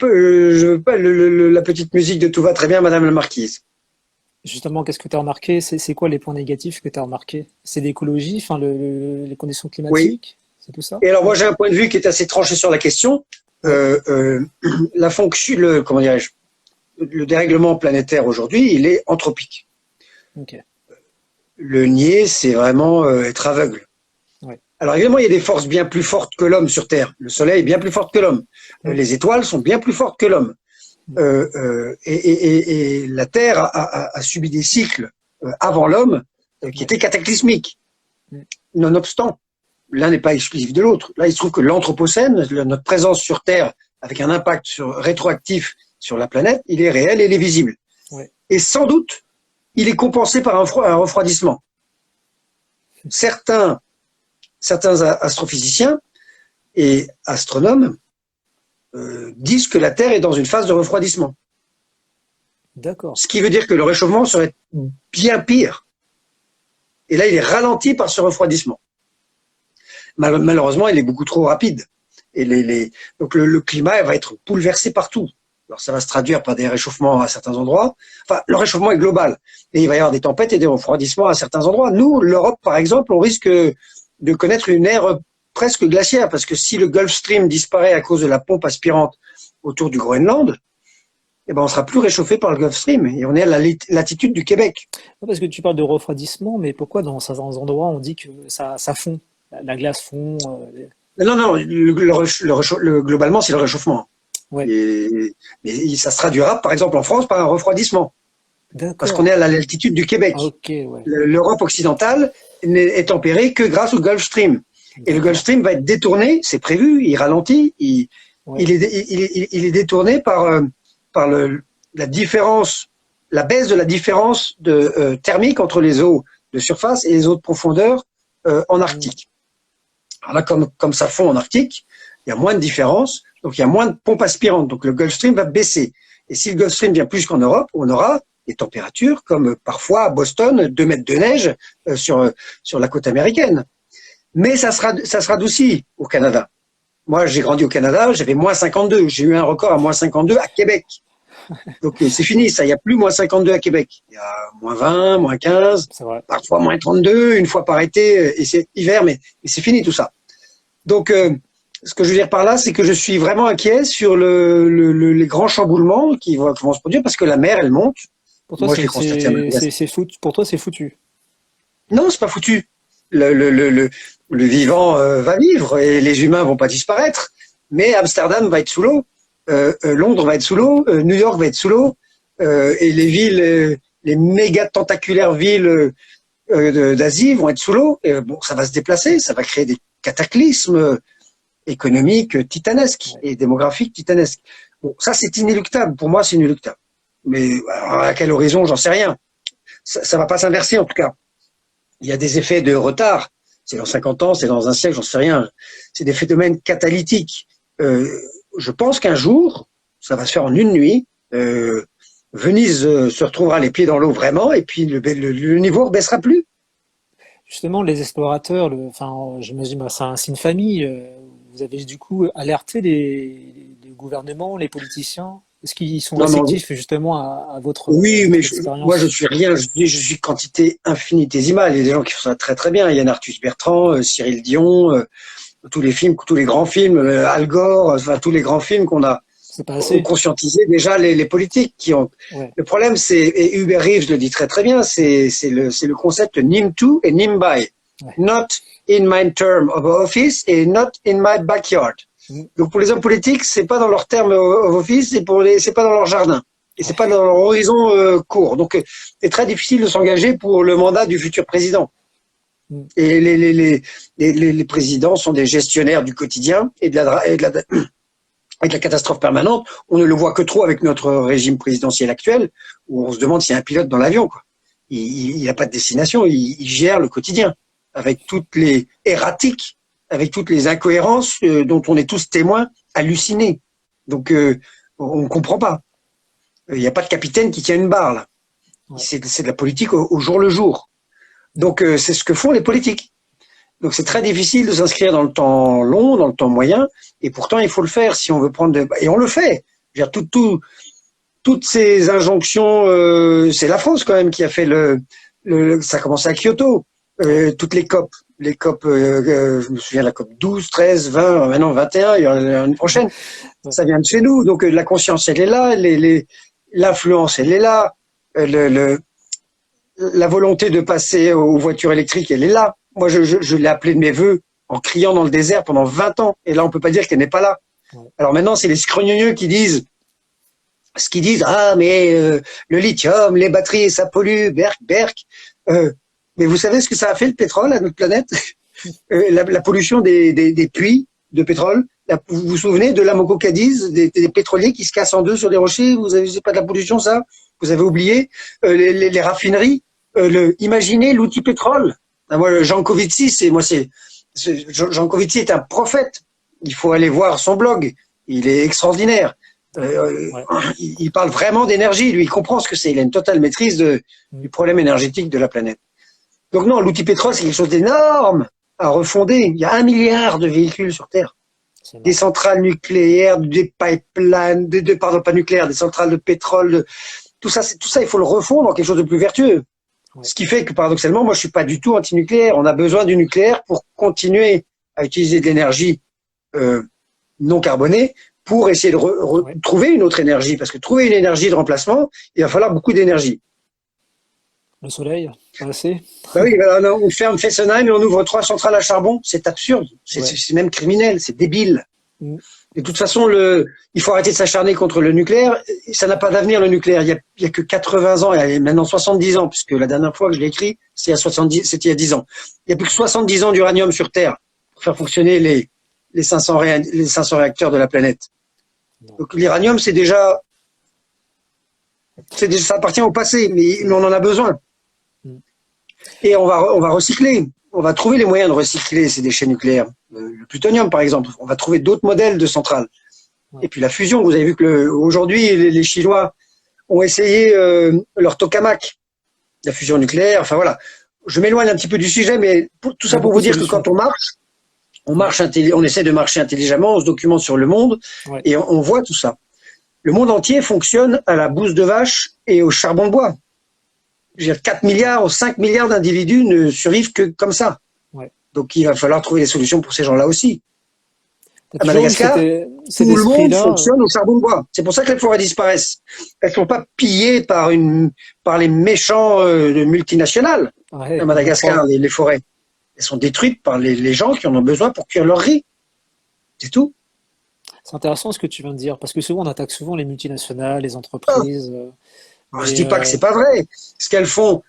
pas la petite musique de Tout va très bien, Madame la Marquise. Justement, qu'est-ce que tu as remarqué? C'est quoi les points négatifs que tu as remarqués? C'est l'écologie, enfin les conditions Oui. climatiques, c'est tout ça? Et alors moi, j'ai un point de vue qui est assez tranché sur la question. Ouais. La fonction, comment dirais-je, le dérèglement planétaire aujourd'hui, il est anthropique. Ok. Le nier, c'est vraiment être aveugle. Ouais. Alors évidemment, il y a des forces bien plus fortes que l'homme sur Terre. Le Soleil est bien plus fort que l'homme. Mm. Les étoiles sont bien plus fortes que l'homme. Mm. Et la Terre a subi des cycles avant l'homme qui Ouais. étaient cataclysmiques. Mm. Nonobstant, l'un n'est pas exclusif de l'autre. Là, il se trouve que l'anthropocène, notre présence sur Terre, avec un impact rétroactif sur la planète, il est réel et il est visible. Ouais. Et sans doute, il est compensé par un refroidissement. Certains astrophysiciens et astronomes disent que la Terre est dans une phase de refroidissement. D'accord. Ce qui veut dire que le réchauffement serait bien pire. Et là, il est ralenti par ce refroidissement. Malheureusement, il est beaucoup trop rapide. Et donc le climat va être bouleversé partout. Alors ça va se traduire par des réchauffements à certains endroits. Enfin, le réchauffement est global. Et il va y avoir des tempêtes et des refroidissements à certains endroits. Nous, l'Europe, par exemple, on risque de connaître une ère presque glaciaire, parce que si le Gulf Stream disparaît à cause de la pompe aspirante autour du Groenland, eh ben on sera plus réchauffé par le Gulf Stream et on est à la latitude du Québec. Ouais, parce que tu parles de refroidissement, mais pourquoi dans certains endroits on dit que ça fond, la glace fond, Non, non, globalement, c'est le réchauffement. ouais, Mais ça se traduira, par exemple, en France, par un refroidissement, parce qu'on d'accord. est à la latitude du Ah, Québec. ok, ouais, L'Europe occidentale est tempérée que grâce au Gulf Stream. Et le Gulf d'accord. Stream va être détourné, c'est prévu, il ralentit, Ouais, il est détourné par la différence, la baisse de la différence thermique entre les eaux de surface et les eaux de profondeur en mm, Arctique. Alors là, comme ça fond en Arctique, il y a moins de différence, donc il y a moins de pompes aspirantes, donc le Gulf Stream va baisser. Et si le Gulf Stream vient plus qu'en Europe, on aura des températures comme parfois à Boston, 2 mètres de neige sur la côte américaine. Mais ça se radoucit au Canada. Moi, j'ai grandi au Canada, j'avais -52. J'ai eu un record à -52 à Québec. Donc c'est fini, ça. Il n'y a plus moins 52 à Québec. Il y a moins 20, moins 15, C'est vrai. parfois moins 32, une fois par été, et c'est hiver, mais c'est fini tout ça. Donc ce que je veux dire par là, c'est que je suis vraiment inquiet sur les grands chamboulements qui vont se produire parce que la mer, elle monte. Pour toi, Moi, je l'ai constaté à Madagascar. c'est foutu. Pour toi, c'est foutu. Non, c'est pas foutu. Le vivant va vivre et les humains vont pas disparaître. Mais Amsterdam va être sous l'eau, Londres va être sous l'eau, New York va être sous l'eau, et les villes, les méga tentaculaires villes d'Asie vont être sous l'eau. Et bon, ça va se déplacer, ça va créer des cataclysmes économiques titanesques et démographiques titanesques. Bon, ça c'est inéluctable. Pour moi, c'est inéluctable. Mais alors, à quel horizon, j'en sais rien. Ça va pas s'inverser en tout cas. Il y a des effets de retard. C'est dans 50 ans, c'est dans un siècle, j'en sais rien. C'est des phénomènes catalytiques. Je pense qu'un jour, ça va se faire en une nuit. Venise se retrouvera les pieds dans l'eau vraiment, et puis le niveau ne baissera plus. Justement, les explorateurs, j'imagine, c'est une famille. Vous avez du coup alerté les gouvernements, les politiciens. Est-ce qu'ils sont Non, non, réceptifs justement à oui, votre mais moi je expérience? suis rien. Je suis quantité infinitésimale. Il y a des gens qui font ça très très bien. Yann Arthus Bertrand, Cyril Dion, tous les films, tous les grands films, Al Gore, enfin tous les grands films qu'on a C'est pas ont assez. conscientisé déjà les politiques qui ont. Ouais, Le problème, c'est, et Hubert Reeves le dit très très bien, c'est le concept NIM 2 et NIM BY. ouais. Not in my term of office et not in my backyard. Mm. Donc pour les hommes politiques, c'est pas dans leur terme of office, c'est pas dans leur jardin. Et c'est pas dans leur horizon court. Donc c'est très difficile de s'engager pour le mandat du futur président. Mm. Et les présidents sont des gestionnaires du quotidien et de la catastrophe permanente. On ne le voit que trop avec notre régime présidentiel actuel, où on se demande s'il y a un pilote dans l'avion, quoi. Il n'a pas de destination, il gère le quotidien, avec toutes les erratiques, avec toutes les incohérences dont on est tous témoins, hallucinés. Donc on ne comprend pas. Il n'y a pas de capitaine qui tient une barre, là. Ouais. C'est de la politique au jour le jour. Donc c'est ce que font les politiques. Donc c'est très difficile de s'inscrire dans le temps long, dans le temps moyen, et pourtant il faut le faire si on veut et on le fait. Je veux dire, toutes ces injonctions, c'est la France quand même qui a fait ça a commencé à Kyoto, toutes les COP, je me souviens de la COP 12, 13, 20, maintenant 21, il y en a une prochaine, ça vient de chez nous, donc la conscience elle est là, l'influence elle est là, la volonté de passer aux voitures électriques elle est là. Moi, je l'ai appelée de mes voeux en criant dans le désert pendant 20 ans. Et là, on peut pas dire qu'elle n'est pas là. Ouais. Alors maintenant, c'est les scrogneux qui disent, ah, mais le lithium, les batteries, ça pollue, berk. Mais vous savez ce que ça a fait le pétrole à notre planète? La pollution des puits de pétrole. Vous vous souvenez de l'Amoco Cadiz, des pétroliers qui se cassent en deux sur des rochers? C'est pas de la pollution, ça? Vous avez oublié les raffineries? Imaginez l'outil pétrole. Moi, Jancovici, Jancovici est un prophète. Il faut aller voir son blog. Il est extraordinaire. Ouais. Il parle vraiment d'énergie. Lui, il comprend ce que c'est. Il a une totale maîtrise du problème énergétique de la planète. Donc non, l'outil pétrole, c'est quelque chose d'énorme à refonder. Il y a 1 milliard de véhicules sur Terre. Des centrales nucléaires, des pipelines, pardon, pas nucléaires, des centrales de pétrole. Tout ça, il faut le refondre en quelque chose de plus vertueux. Ouais. Ce qui fait que, paradoxalement, moi, je suis pas du tout anti-nucléaire. On a besoin du nucléaire pour continuer à utiliser de l'énergie non carbonée pour essayer de trouver une autre énergie. Parce que trouver une énergie de remplacement, il va falloir beaucoup d'énergie. Le soleil, pas assez. Bah oui, on ferme Fessenheim et on ouvre 3 centrales à charbon. C'est absurde. C'est même criminel. C'est débile. Mm. De toute façon, il faut arrêter de s'acharner contre le nucléaire. Ça n'a pas d'avenir, le nucléaire. Il y a que 80 ans, et maintenant 70 ans, puisque la dernière fois que je l'ai écrit, c'était il y a 10 ans. Il y a plus que 70 ans d'uranium sur Terre pour faire fonctionner les 500 réacteurs de la planète. Donc l'uranium, ça appartient au passé, mais on en a besoin. Et on va recycler. On va trouver les moyens de recycler ces déchets nucléaires. Le plutonium, par exemple. On va trouver d'autres modèles de centrales. Ouais. Et puis la fusion. Vous avez vu que aujourd'hui, les Chinois ont essayé leur tokamak, la fusion nucléaire. Enfin voilà. Je m'éloigne un petit peu du sujet, mais tout ça pour vous dire que quand on essaie de marcher intelligemment, on se documente sur le monde, et on voit tout ça. Le monde entier fonctionne à la bouse de vache et au charbon de bois. Je veux dire, 4 milliards ou 5 milliards d'individus ne survivent que comme ça. Ouais. Donc il va falloir trouver des solutions pour ces gens-là aussi. T'as À toujours eu Madagascar, cet tout le monde esprit-là. fonctionne au charbon de bois. C'est pour ça que les forêts disparaissent. Elles ne sont pas pillées par les méchants multinationales. À Ouais, on y Madagascar, croit. les forêts, elles sont détruites par les gens qui en ont besoin pour cuire leur riz. C'est tout. C'est intéressant ce que tu viens de dire, parce que souvent on attaque souvent les multinationales, les Ah, entreprises, alors, je mais dis pas que c'est pas vrai. Ce qu'elles font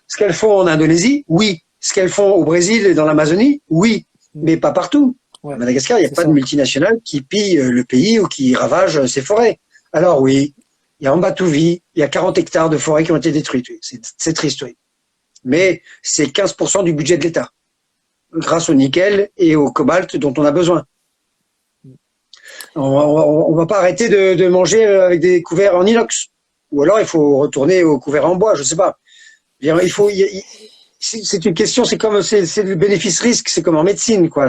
en Indonésie, oui. Ce qu'elles font au Brésil et dans l'Amazonie, oui. Mais pas partout. À ouais, Madagascar, il n'y a c'est pas de ça. multinationales qui pillent le pays ou qui ravagent ses forêts. Alors oui, il y a Ambatouvy, il y a 40 hectares de forêts qui ont été détruites. Oui. C'est triste, oui. Mais c'est 15% du budget de l'État, grâce au nickel et au cobalt dont on a besoin. On va pas arrêter de manger avec des couverts en inox. Ou alors il faut retourner aux couverts en bois, je sais pas. Il faut, c'est une question, c'est le bénéfice-risque, c'est comme en médecine, quoi.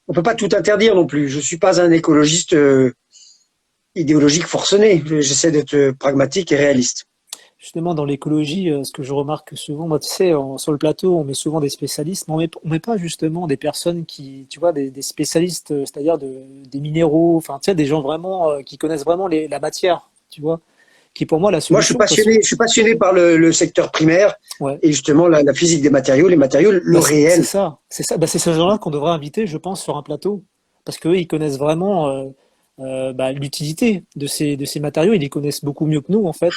On peut pas tout interdire non plus. Je suis pas un écologiste idéologique forcené. J'essaie d'être pragmatique et réaliste. Justement, dans l'écologie, ce que je remarque souvent, moi, tu sais, sur le plateau, on met souvent des spécialistes, mais on met pas justement des personnes qui, tu vois, des spécialistes, c'est-à-dire des minéraux, enfin, tu sais, des gens vraiment qui connaissent vraiment la matière, tu vois, qui pour moi la Moi, solution, parce je suis passionné par le secteur primaire ouais, et justement la physique des matériaux, les matériaux, le bah, c'est réel. ça, c'est ça, bah, c'est ces gens-là qu'on devrait inviter, je pense, sur un plateau, parce qu'eux, ils connaissent vraiment bah, l'utilité de ces matériaux, ils les connaissent beaucoup mieux que nous, en fait,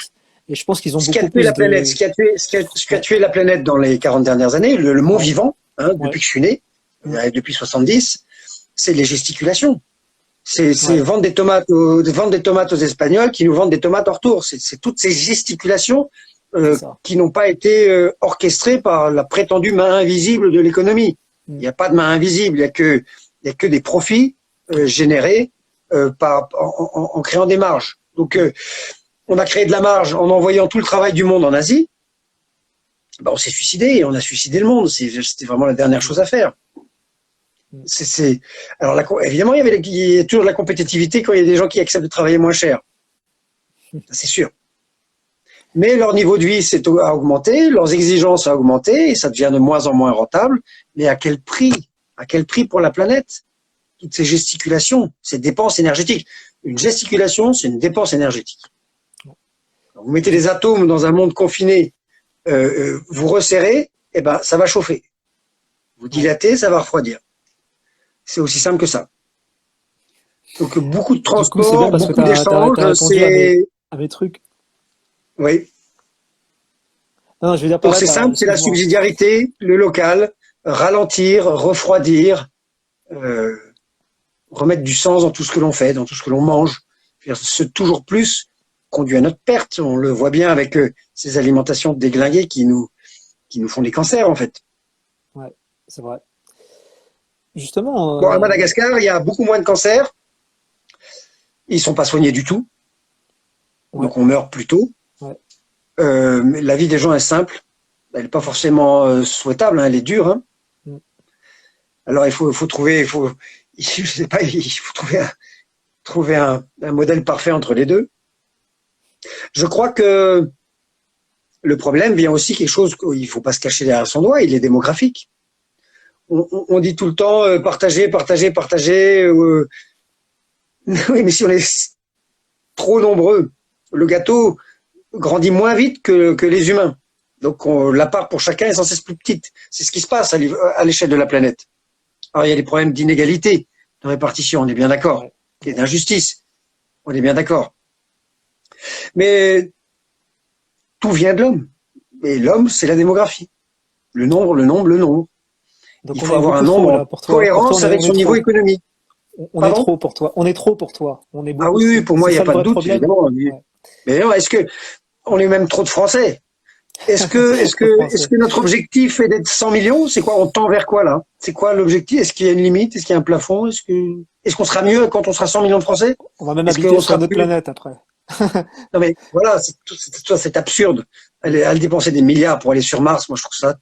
et je pense qu'ils ont Ce qui a beaucoup tué la plus planète, de, ce qui a ouais, tué la planète dans les 40 dernières années, le mont ouais, vivant, hein, ouais, depuis que je suis né, mm, depuis 70, c'est les gesticulations. C'est ouais, vendre des tomates aux Espagnols qui nous vendent des tomates en retour. C'est toutes ces gesticulations c'est ça. qui n'ont pas été orchestrées par la prétendue main invisible de l'économie. Il Mm. n'y a pas de main invisible, il y a que des profits générés en créant des marges. Donc, on a créé de la marge en envoyant tout le travail du monde en Asie. Ben, on s'est suicidé et on a suicidé le monde. C'était vraiment la dernière chose à faire. Mm. Alors, évidemment, il y a toujours de la compétitivité quand il y a des gens qui acceptent de travailler moins cher. C'est sûr. Mais leur niveau de vie a augmenté, leurs exigences ont augmenté et ça devient de moins en moins rentable. Mais à quel prix? À quel prix pour la planète? Toutes ces gesticulations, ces dépenses énergétiques. Une gesticulation, c'est une dépense énergétique. Vous mettez des atomes dans un monde confiné, vous resserrez, eh ben, ça va chauffer. Vous Ouais. dilatez, ça va refroidir. C'est aussi simple que ça. Donc beaucoup de Du coup, c'est bien transports, parce que beaucoup d'échanges, t'as répondu c'est à mes trucs. oui. Non, je veux dire par Donc là, c'est simple, c'est la excuse-moi. subsidiarité, le local, ralentir, refroidir, euh, remettre du sens dans tout ce que l'on fait, dans tout ce que l'on mange. Ce toujours plus conduit à notre perte. On le voit bien avec ces alimentations déglinguées qui nous font des cancers en fait. Ouais, c'est vrai. Justement, Bon, à Madagascar, il y a beaucoup moins de cancers. Ils sont pas soignés du tout, ouais, donc on meurt plus tôt. ouais, Mais la vie des gens est simple. Elle n'est pas forcément souhaitable, hein, elle est dure. Hein. mm, Alors faut trouver, je sais pas, il faut trouver un modèle parfait entre les deux. Je crois que le problème vient aussi quelque chose qu'il ne faut pas se cacher derrière son doigt, il est démographique. On dit tout le temps partager, partager, partager. Oui, mais si on est trop nombreux, le gâteau grandit moins vite que les humains. Donc la part pour chacun est sans cesse plus petite. C'est ce qui se passe à l'échelle de la planète. Alors il y a des problèmes d'inégalité, de répartition, on est bien d'accord, ouais, et ouais. d'injustice, on est bien d'accord. Mais tout vient de l'homme. Et l'homme, c'est la démographie. Le nombre, le nombre, le nombre. Il Donc on faut est avoir un beaucoup trop nombre en là pour toi. Pour toi, cohérence avec on est son niveau trop. économique. On est Pardon? trop pour toi. On est trop pour toi. On est Ah beaucoup oui, oui, trop. pour moi, C'est il n'y a ça le pas de vrai doute, problème. évidemment. Ouais. Mais non, est-ce que on est même trop de Français? Trop de Est-ce français. que notre objectif est d'être 100 millions? C'est quoi? On tend vers quoi, là? C'est quoi l'objectif? Est-ce qu'il y a une limite? Est-ce qu'il y a un plafond? Est-ce qu'on sera mieux quand on sera 100 millions de Français? On va même Est-ce habiter qu'on sur sera une autre plus, planète après. non mais voilà, c'est absurde. Aller dépenser des milliards pour aller sur Mars, moi je trouve ça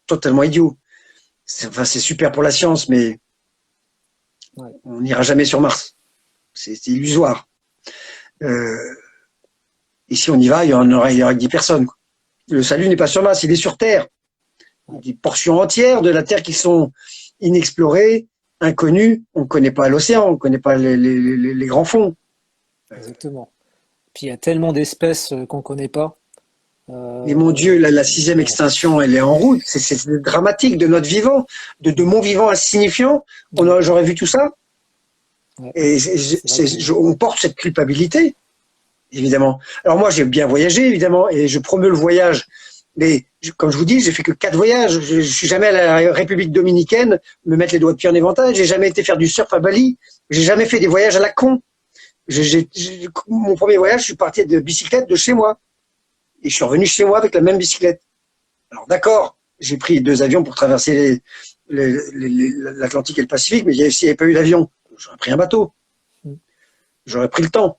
totalement idiot. Enfin, c'est super pour la science, mais Ouais. on n'ira jamais sur Mars. C'est illusoire. Et si on y va, il y aura que 10 personnes, quoi. Le salut n'est pas sur Mars, il est sur Terre. Il y a des portions entières de la Terre qui sont inexplorées, inconnues. On ne connaît pas l'océan, on ne connaît pas les grands fonds. Exactement. Puis il y a tellement d'espèces qu'on ne connaît pas. Mais mon Dieu, la sixième Bon, extinction, elle est en route. C'est dramatique de notre vivant, de mon vivant insignifiant. ouais, J'aurais vu tout ça. ouais. Et C'est vrai que on porte cette culpabilité, évidemment. Alors moi, j'ai bien voyagé, évidemment, et je promeux le voyage. Mais comme je vous dis, j'ai fait que 4 voyages. Je suis jamais allé à la République dominicaine me mettre les doigts de pied en éventail. J'ai jamais été faire du surf à Bali. J'ai jamais fait des voyages à la con. Mon premier voyage, je suis parti de bicyclette de chez moi. Et je suis revenu chez moi avec la même bicyclette. Alors d'accord, j'ai pris 2 avions pour traverser l'Atlantique et le Pacifique, mais s'il n'y avait pas eu d'avion, j'aurais pris un bateau. J'aurais pris le temps.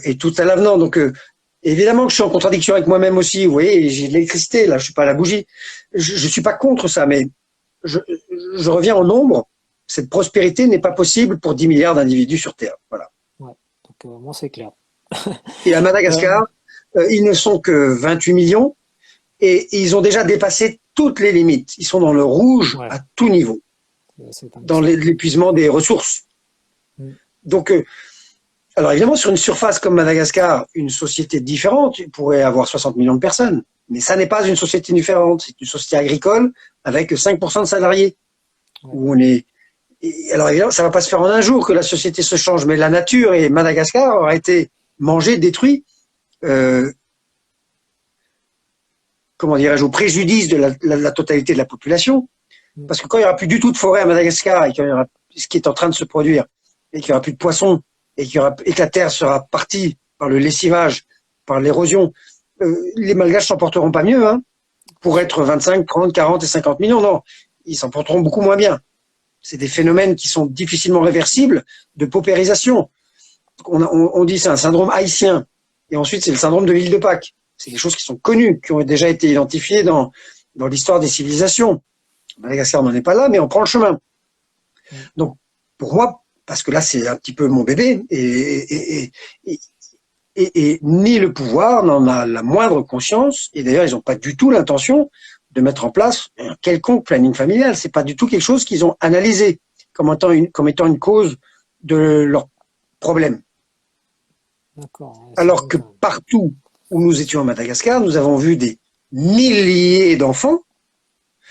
Et tout à l'avenant. Donc, évidemment que je suis en contradiction avec moi-même aussi. Vous voyez, j'ai de l'électricité, là, je suis pas à la bougie. Je suis pas contre ça, mais je, je reviens au nombre. Cette prospérité n'est pas possible pour 10 milliards d'individus sur Terre. Voilà. ouais. Donc, moi, c'est clair. Et à Euh, Madagascar, ils ne sont que 28 millions et ils ont déjà dépassé toutes les limites. Ils sont dans le rouge ouais, à tout niveau, c'est dingue dans ça. l'épuisement des ressources. Mm. Donc, alors évidemment, sur une surface comme Madagascar, une société différente pourrait avoir 60 millions de personnes. Mais ça n'est pas une société différente. C'est une société agricole avec 5% de salariés. Ouais, Où on est. Alors évidemment, ça ne va pas se faire en un jour que la société se change, mais la nature et Madagascar aura été mangé, détruit, euh, comment dirais-je, au préjudice de la totalité de la population. mm, Parce que quand il n'y aura plus du tout de forêt à Madagascar et qu'il y aura ce qui est en train de se produire et qu'il n'y aura plus de poissons et que la terre sera partie par le lessivage, par l'érosion, les Malgaches s'en porteront pas mieux, hein, pour être 25, 30, 40 et 50 millions. Non, ils s'en porteront beaucoup moins bien. C'est des phénomènes qui sont difficilement réversibles de paupérisation. On dit c'est un syndrome haïtien. Et ensuite, c'est le syndrome de l'île de Pâques. C'est des choses qui sont connues, qui ont déjà été identifiées dans l'histoire des civilisations. Madagascar n'en est pas là, mais on prend le chemin. mm, Donc, pour moi, parce que là, c'est un petit peu mon bébé, et ni le pouvoir n'en a la moindre conscience, et d'ailleurs, ils n'ont pas du tout l'intention de mettre en place un quelconque planning familial. C'est pas du tout quelque chose qu'ils ont analysé comme étant une cause de leurs problèmes. d'accord. Ouais, ça Alors doit que être partout où nous étions à Madagascar, nous avons vu des milliers d'enfants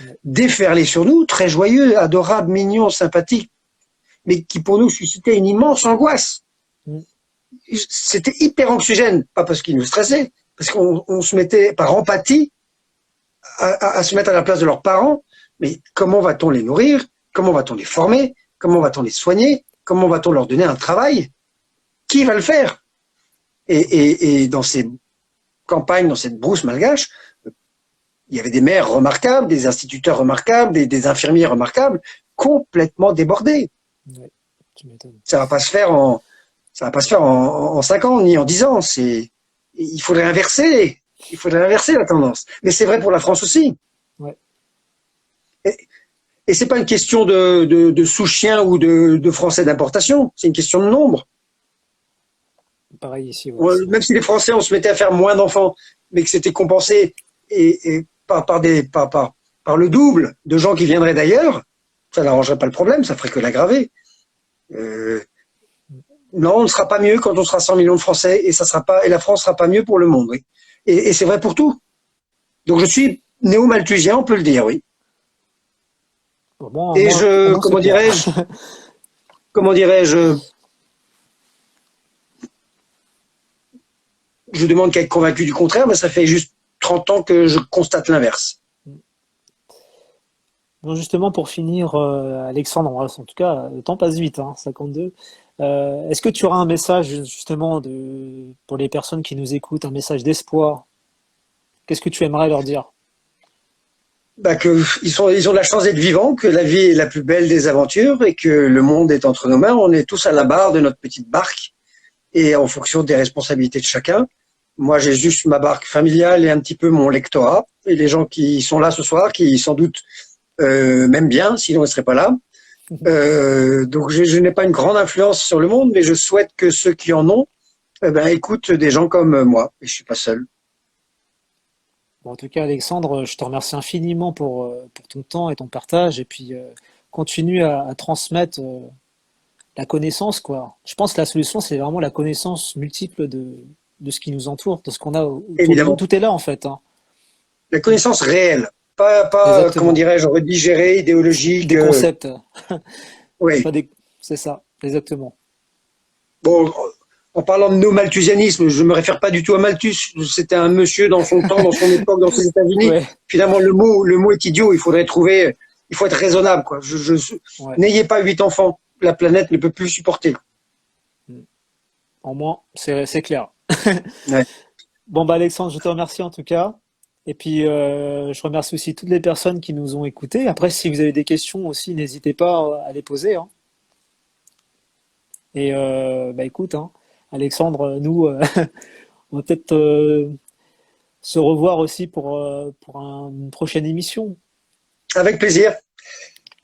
ouais, déferler sur nous, très joyeux, adorables, mignons, sympathiques, mais qui pour nous suscitaient une immense angoisse. mm, C'était hyper anxiogène, pas parce qu'ils nous stressaient, parce qu'on se mettait par empathie à se mettre à la place de leurs parents, mais comment va-t-on les nourrir? Comment va-t-on les former? Comment va-t-on les soigner? Comment va-t-on leur donner un travail? Qui va le faire? Et dans ces campagnes, dans cette brousse malgache, il y avait des mères remarquables, des instituteurs remarquables, des infirmiers remarquables, complètement débordés. ouais, tu m'étonnes. Ça va pas se faire en 5 ans, ni en 10 ans. Il faudrait inverser. Il faudrait inverser la tendance. Mais c'est vrai pour la France aussi. Ouais, Et c'est pas une question de sous-chiens ou de Français d'importation. C'est une question de nombre. pareil ici, ouais, Même si les Français, on se mettait à faire moins d'enfants, mais que c'était compensé et par le double de gens qui viendraient d'ailleurs, ça n'arrangerait pas le problème, ça ferait que l'aggraver. Euh, non, on ne sera pas mieux quand on sera 100 millions de Français et la France sera pas mieux pour le monde. Oui. Et c'est vrai pour tout. Donc je suis néo-malthusien, on peut le dire, oui. bon, Et au moins, c'est clair. comment dirais-je, je demande qu'à être convaincu du contraire, mais ça fait juste 30 ans que je constate l'inverse. Bon, justement, pour finir, Alexandre, en tout cas, le temps passe vite, hein, 52. Est-ce que tu auras un message justement pour les personnes qui nous écoutent, un message d'espoir? Qu'est-ce que tu aimerais leur dire? Bah ils ont de la chance d'être vivants, que la vie est la plus belle des aventures et que le monde est entre nos mains. On est tous à la barre de notre petite barque et en fonction des responsabilités de chacun. Moi, j'ai juste ma barque familiale et un petit peu mon lectorat. Et les gens qui sont là ce soir, qui sans doute m'aiment bien, sinon ils ne seraient pas là. Donc je n'ai pas une grande influence sur le monde, mais je souhaite que ceux qui en ont Eh ben, écoute, des gens comme moi, et je suis pas seul. Bon, en tout cas, Alexandre, je te remercie infiniment pour ton temps et ton partage, et puis continue à transmettre la connaissance, quoi. Je pense que la solution, c'est vraiment la connaissance multiple de ce qui nous entoure, de ce qu'on a autour de nous. Évidemment. Tout est là, en fait, hein. La connaissance réelle, pas comment Exactement. dirais-je, redigérée, idéologique. Des concepts, Oui. pas des... C'est ça, exactement. Bon, en parlant de no malthusianisme, je me réfère pas du tout à Malthus. C'était un monsieur dans son temps, dans son époque, dans ses États-Unis. Ouais, Finalement, le mot est idiot. Il faut être raisonnable, quoi. ouais. N'ayez pas 8 enfants. La planète ne peut plus supporter. En moins, c'est clair. Ouais. Bon, bah, Alexandre, je te remercie en tout cas. Et puis, je remercie aussi toutes les personnes qui nous ont écoutés. Après, si vous avez des questions aussi, n'hésitez pas à les poser, hein. Et bah écoute, hein, Alexandre, nous, on va peut-être se revoir aussi pour une prochaine émission. Avec plaisir.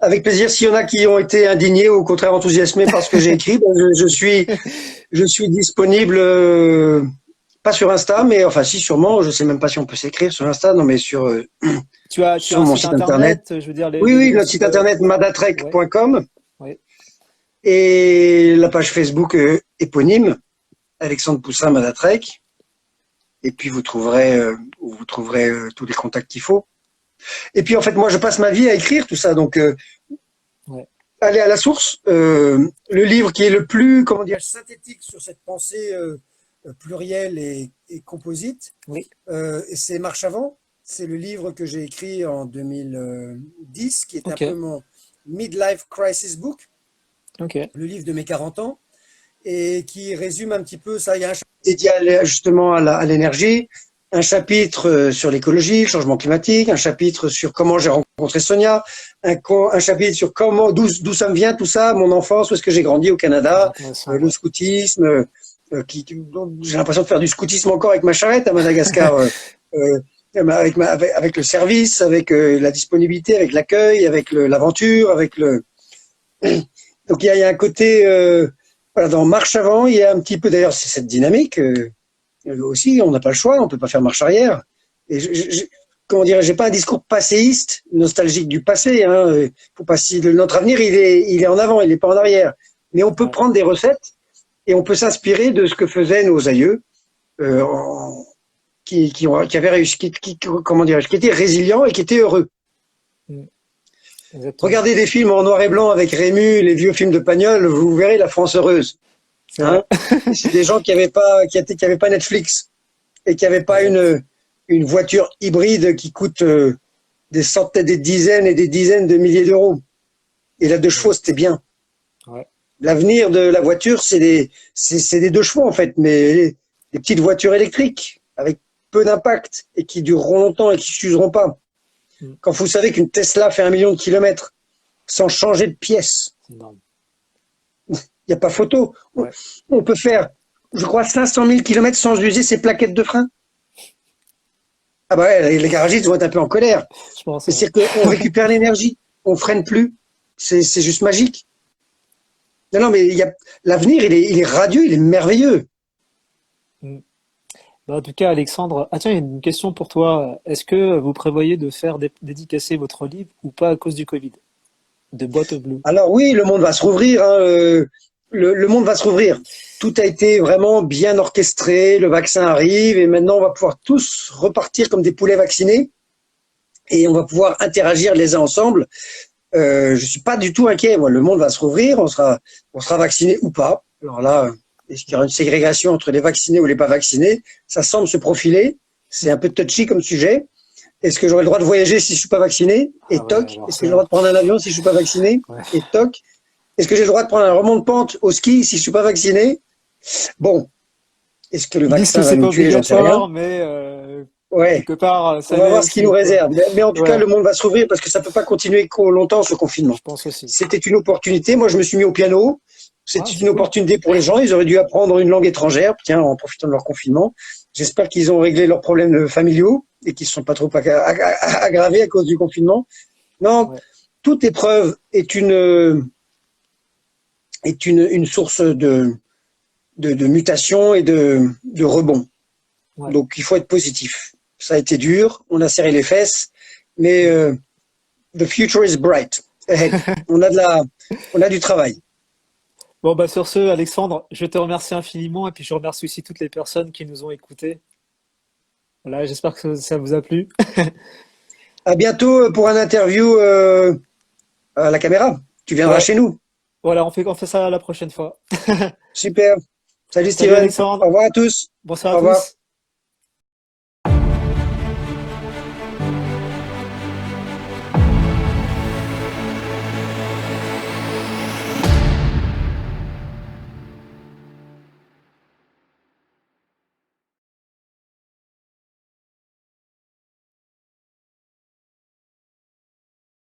Avec plaisir. S'il y en a qui ont été indignés ou au contraire enthousiasmés par ce que j'ai écrit, ben, je suis disponible, pas sur Insta, mais enfin si sûrement. Je sais même pas si on peut s'écrire sur Insta, non mais Tu as sur un mon site site internet. internet, je veux dire, Oui, les oui, nouveaux notre sites. site internet Ouais, madatrek.com ouais. et la page Facebook éponyme Alexandre Poussin Madatrek. Et puis vous trouverez tous les contacts qu'il faut. Et puis en fait, moi, je passe ma vie à écrire tout ça, donc Ouais. aller à la source. Le livre qui est le plus, comment dire, synthétique sur cette pensée plurielle et composite, Oui. c'est Marche avant. C'est le livre que j'ai écrit en 2010, qui est un Ok. peu mon midlife crisis book, Ok. le livre de mes 40 ans, et qui résume un petit peu ça. Il y a un chapitre dédié justement à l'énergie, un chapitre sur l'écologie, le changement climatique, un chapitre sur comment j'ai rencontré Sonia, un chapitre sur d'où ça me vient tout ça, mon enfance, où est-ce que j'ai grandi au Très Canada, intéressant. le Ouais. scoutisme, j'ai l'impression de faire du scoutisme encore avec ma charrette à Madagascar, avec le service, avec la disponibilité, avec l'accueil, avec l'aventure, avec le. Donc il y a un côté, voilà, dans Marche avant, il y a un petit peu, d'ailleurs, c'est cette dynamique aussi, on n'a pas le choix, on peut pas faire marche arrière. Et comment dire, j'ai pas un discours passéiste, nostalgique du passé. Hein, faut pas si notre avenir, il est en avant, il est pas en arrière. Mais on peut Ouais. prendre des recettes et on peut s'inspirer de ce que faisaient nos aïeux, euh, en- qui avaient réussi, comment dire, qui étaient résilients et qui étaient heureux. Mm. Exactement. Regardez des films en noir et blanc avec Rému, les vieux films de Pagnol, vous verrez la France heureuse. C'est vrai. Hein, c'est des gens qui avaient pas Netflix et qui n'avaient pas Exact. une voiture hybride qui coûte des centaines, des dizaines et des dizaines de milliers d'euros. Et la 2 chevaux, c'était Exact. bien. Ouais. L'avenir de la voiture, c'est des 2 chevaux en fait, mais des petites voitures électriques avec peu d'impact et qui dureront longtemps et qui s'useront pas. Mm. Quand vous savez qu'une Tesla fait 1 million de kilomètres sans changer de pièce, C'est énorme. il n'y a pas photo. Ouais. On peut faire, je crois, 500 000 kilomètres sans user ses plaquettes de frein. Ah bah ouais, les garagistes vont être un peu en colère. Je pense, ouais. C'est-à-dire qu'on récupère l'énergie, on freine plus. C'est juste magique. Non, non, mais l'avenir, il est radieux, il est merveilleux. Mm. Bah, en tout cas, Alexandre, ah tiens, il y a une question pour toi. Est-ce que vous prévoyez de faire dédicacer votre livre ou pas à cause du Covid? De Boîte Bleue. Alors oui, le monde va se rouvrir. Hein, le monde va se rouvrir. Tout a été vraiment bien orchestré. Le vaccin arrive et maintenant on va pouvoir tous repartir comme des poulets vaccinés et on va pouvoir interagir les uns ensemble. Je suis pas du tout inquiet. Moi, le monde va se rouvrir. On sera vacciné ou pas. Alors là, est-ce qu'il y aura une ségrégation entre les vaccinés ou les pas vaccinés? Ça semble se profiler. C'est un peu touchy comme sujet. Est-ce que j'aurai le droit de voyager si je suis pas vacciné? Et Ah ouais, toc. alors Est-ce que j'ai le droit ça, de prendre un avion si je suis pas vacciné? ouais. Et toc. Est-ce que j'ai le droit de prendre un remont de pente au ski si je suis pas vacciné? Bon. Est-ce que le Ils disent vaccin que va c'est nous pas tuer? J'en sais rien. obligatoire, mais Ouais. quelque part, On ça va l'est voir ce qui nous aussi, quoi. réserve. Mais en tout cas, Ouais, le monde va se rouvrir parce que ça peut pas continuer longtemps ce confinement. je pense aussi. C'était une opportunité. Moi, je me suis mis au piano. Ah, C'est c'est une cool. opportunité pour les gens. Ils auraient dû apprendre une langue étrangère, tiens, en profitant de leur confinement. J'espère qu'ils ont réglé leurs problèmes familiaux et qu'ils ne sont pas trop aggravés à cause du confinement. Non, Ouais. toute épreuve est une source de mutation et de rebond. Ouais. Donc, il faut être positif. Ça a été dur, on a serré les fesses, mais the future is bright ahead. On a du travail. Bon, bah, sur ce, Alexandre, je te remercie infiniment et puis je remercie aussi toutes les personnes qui nous ont écoutés. Voilà, j'espère que ça vous a plu. À bientôt pour un interview à la caméra. Tu viendras Ouais, chez nous. voilà, on fait ça la prochaine fois. Super. Salut Salut Steven. Au Alexandre, revoir à tous. bonsoir à Au revoir. tous.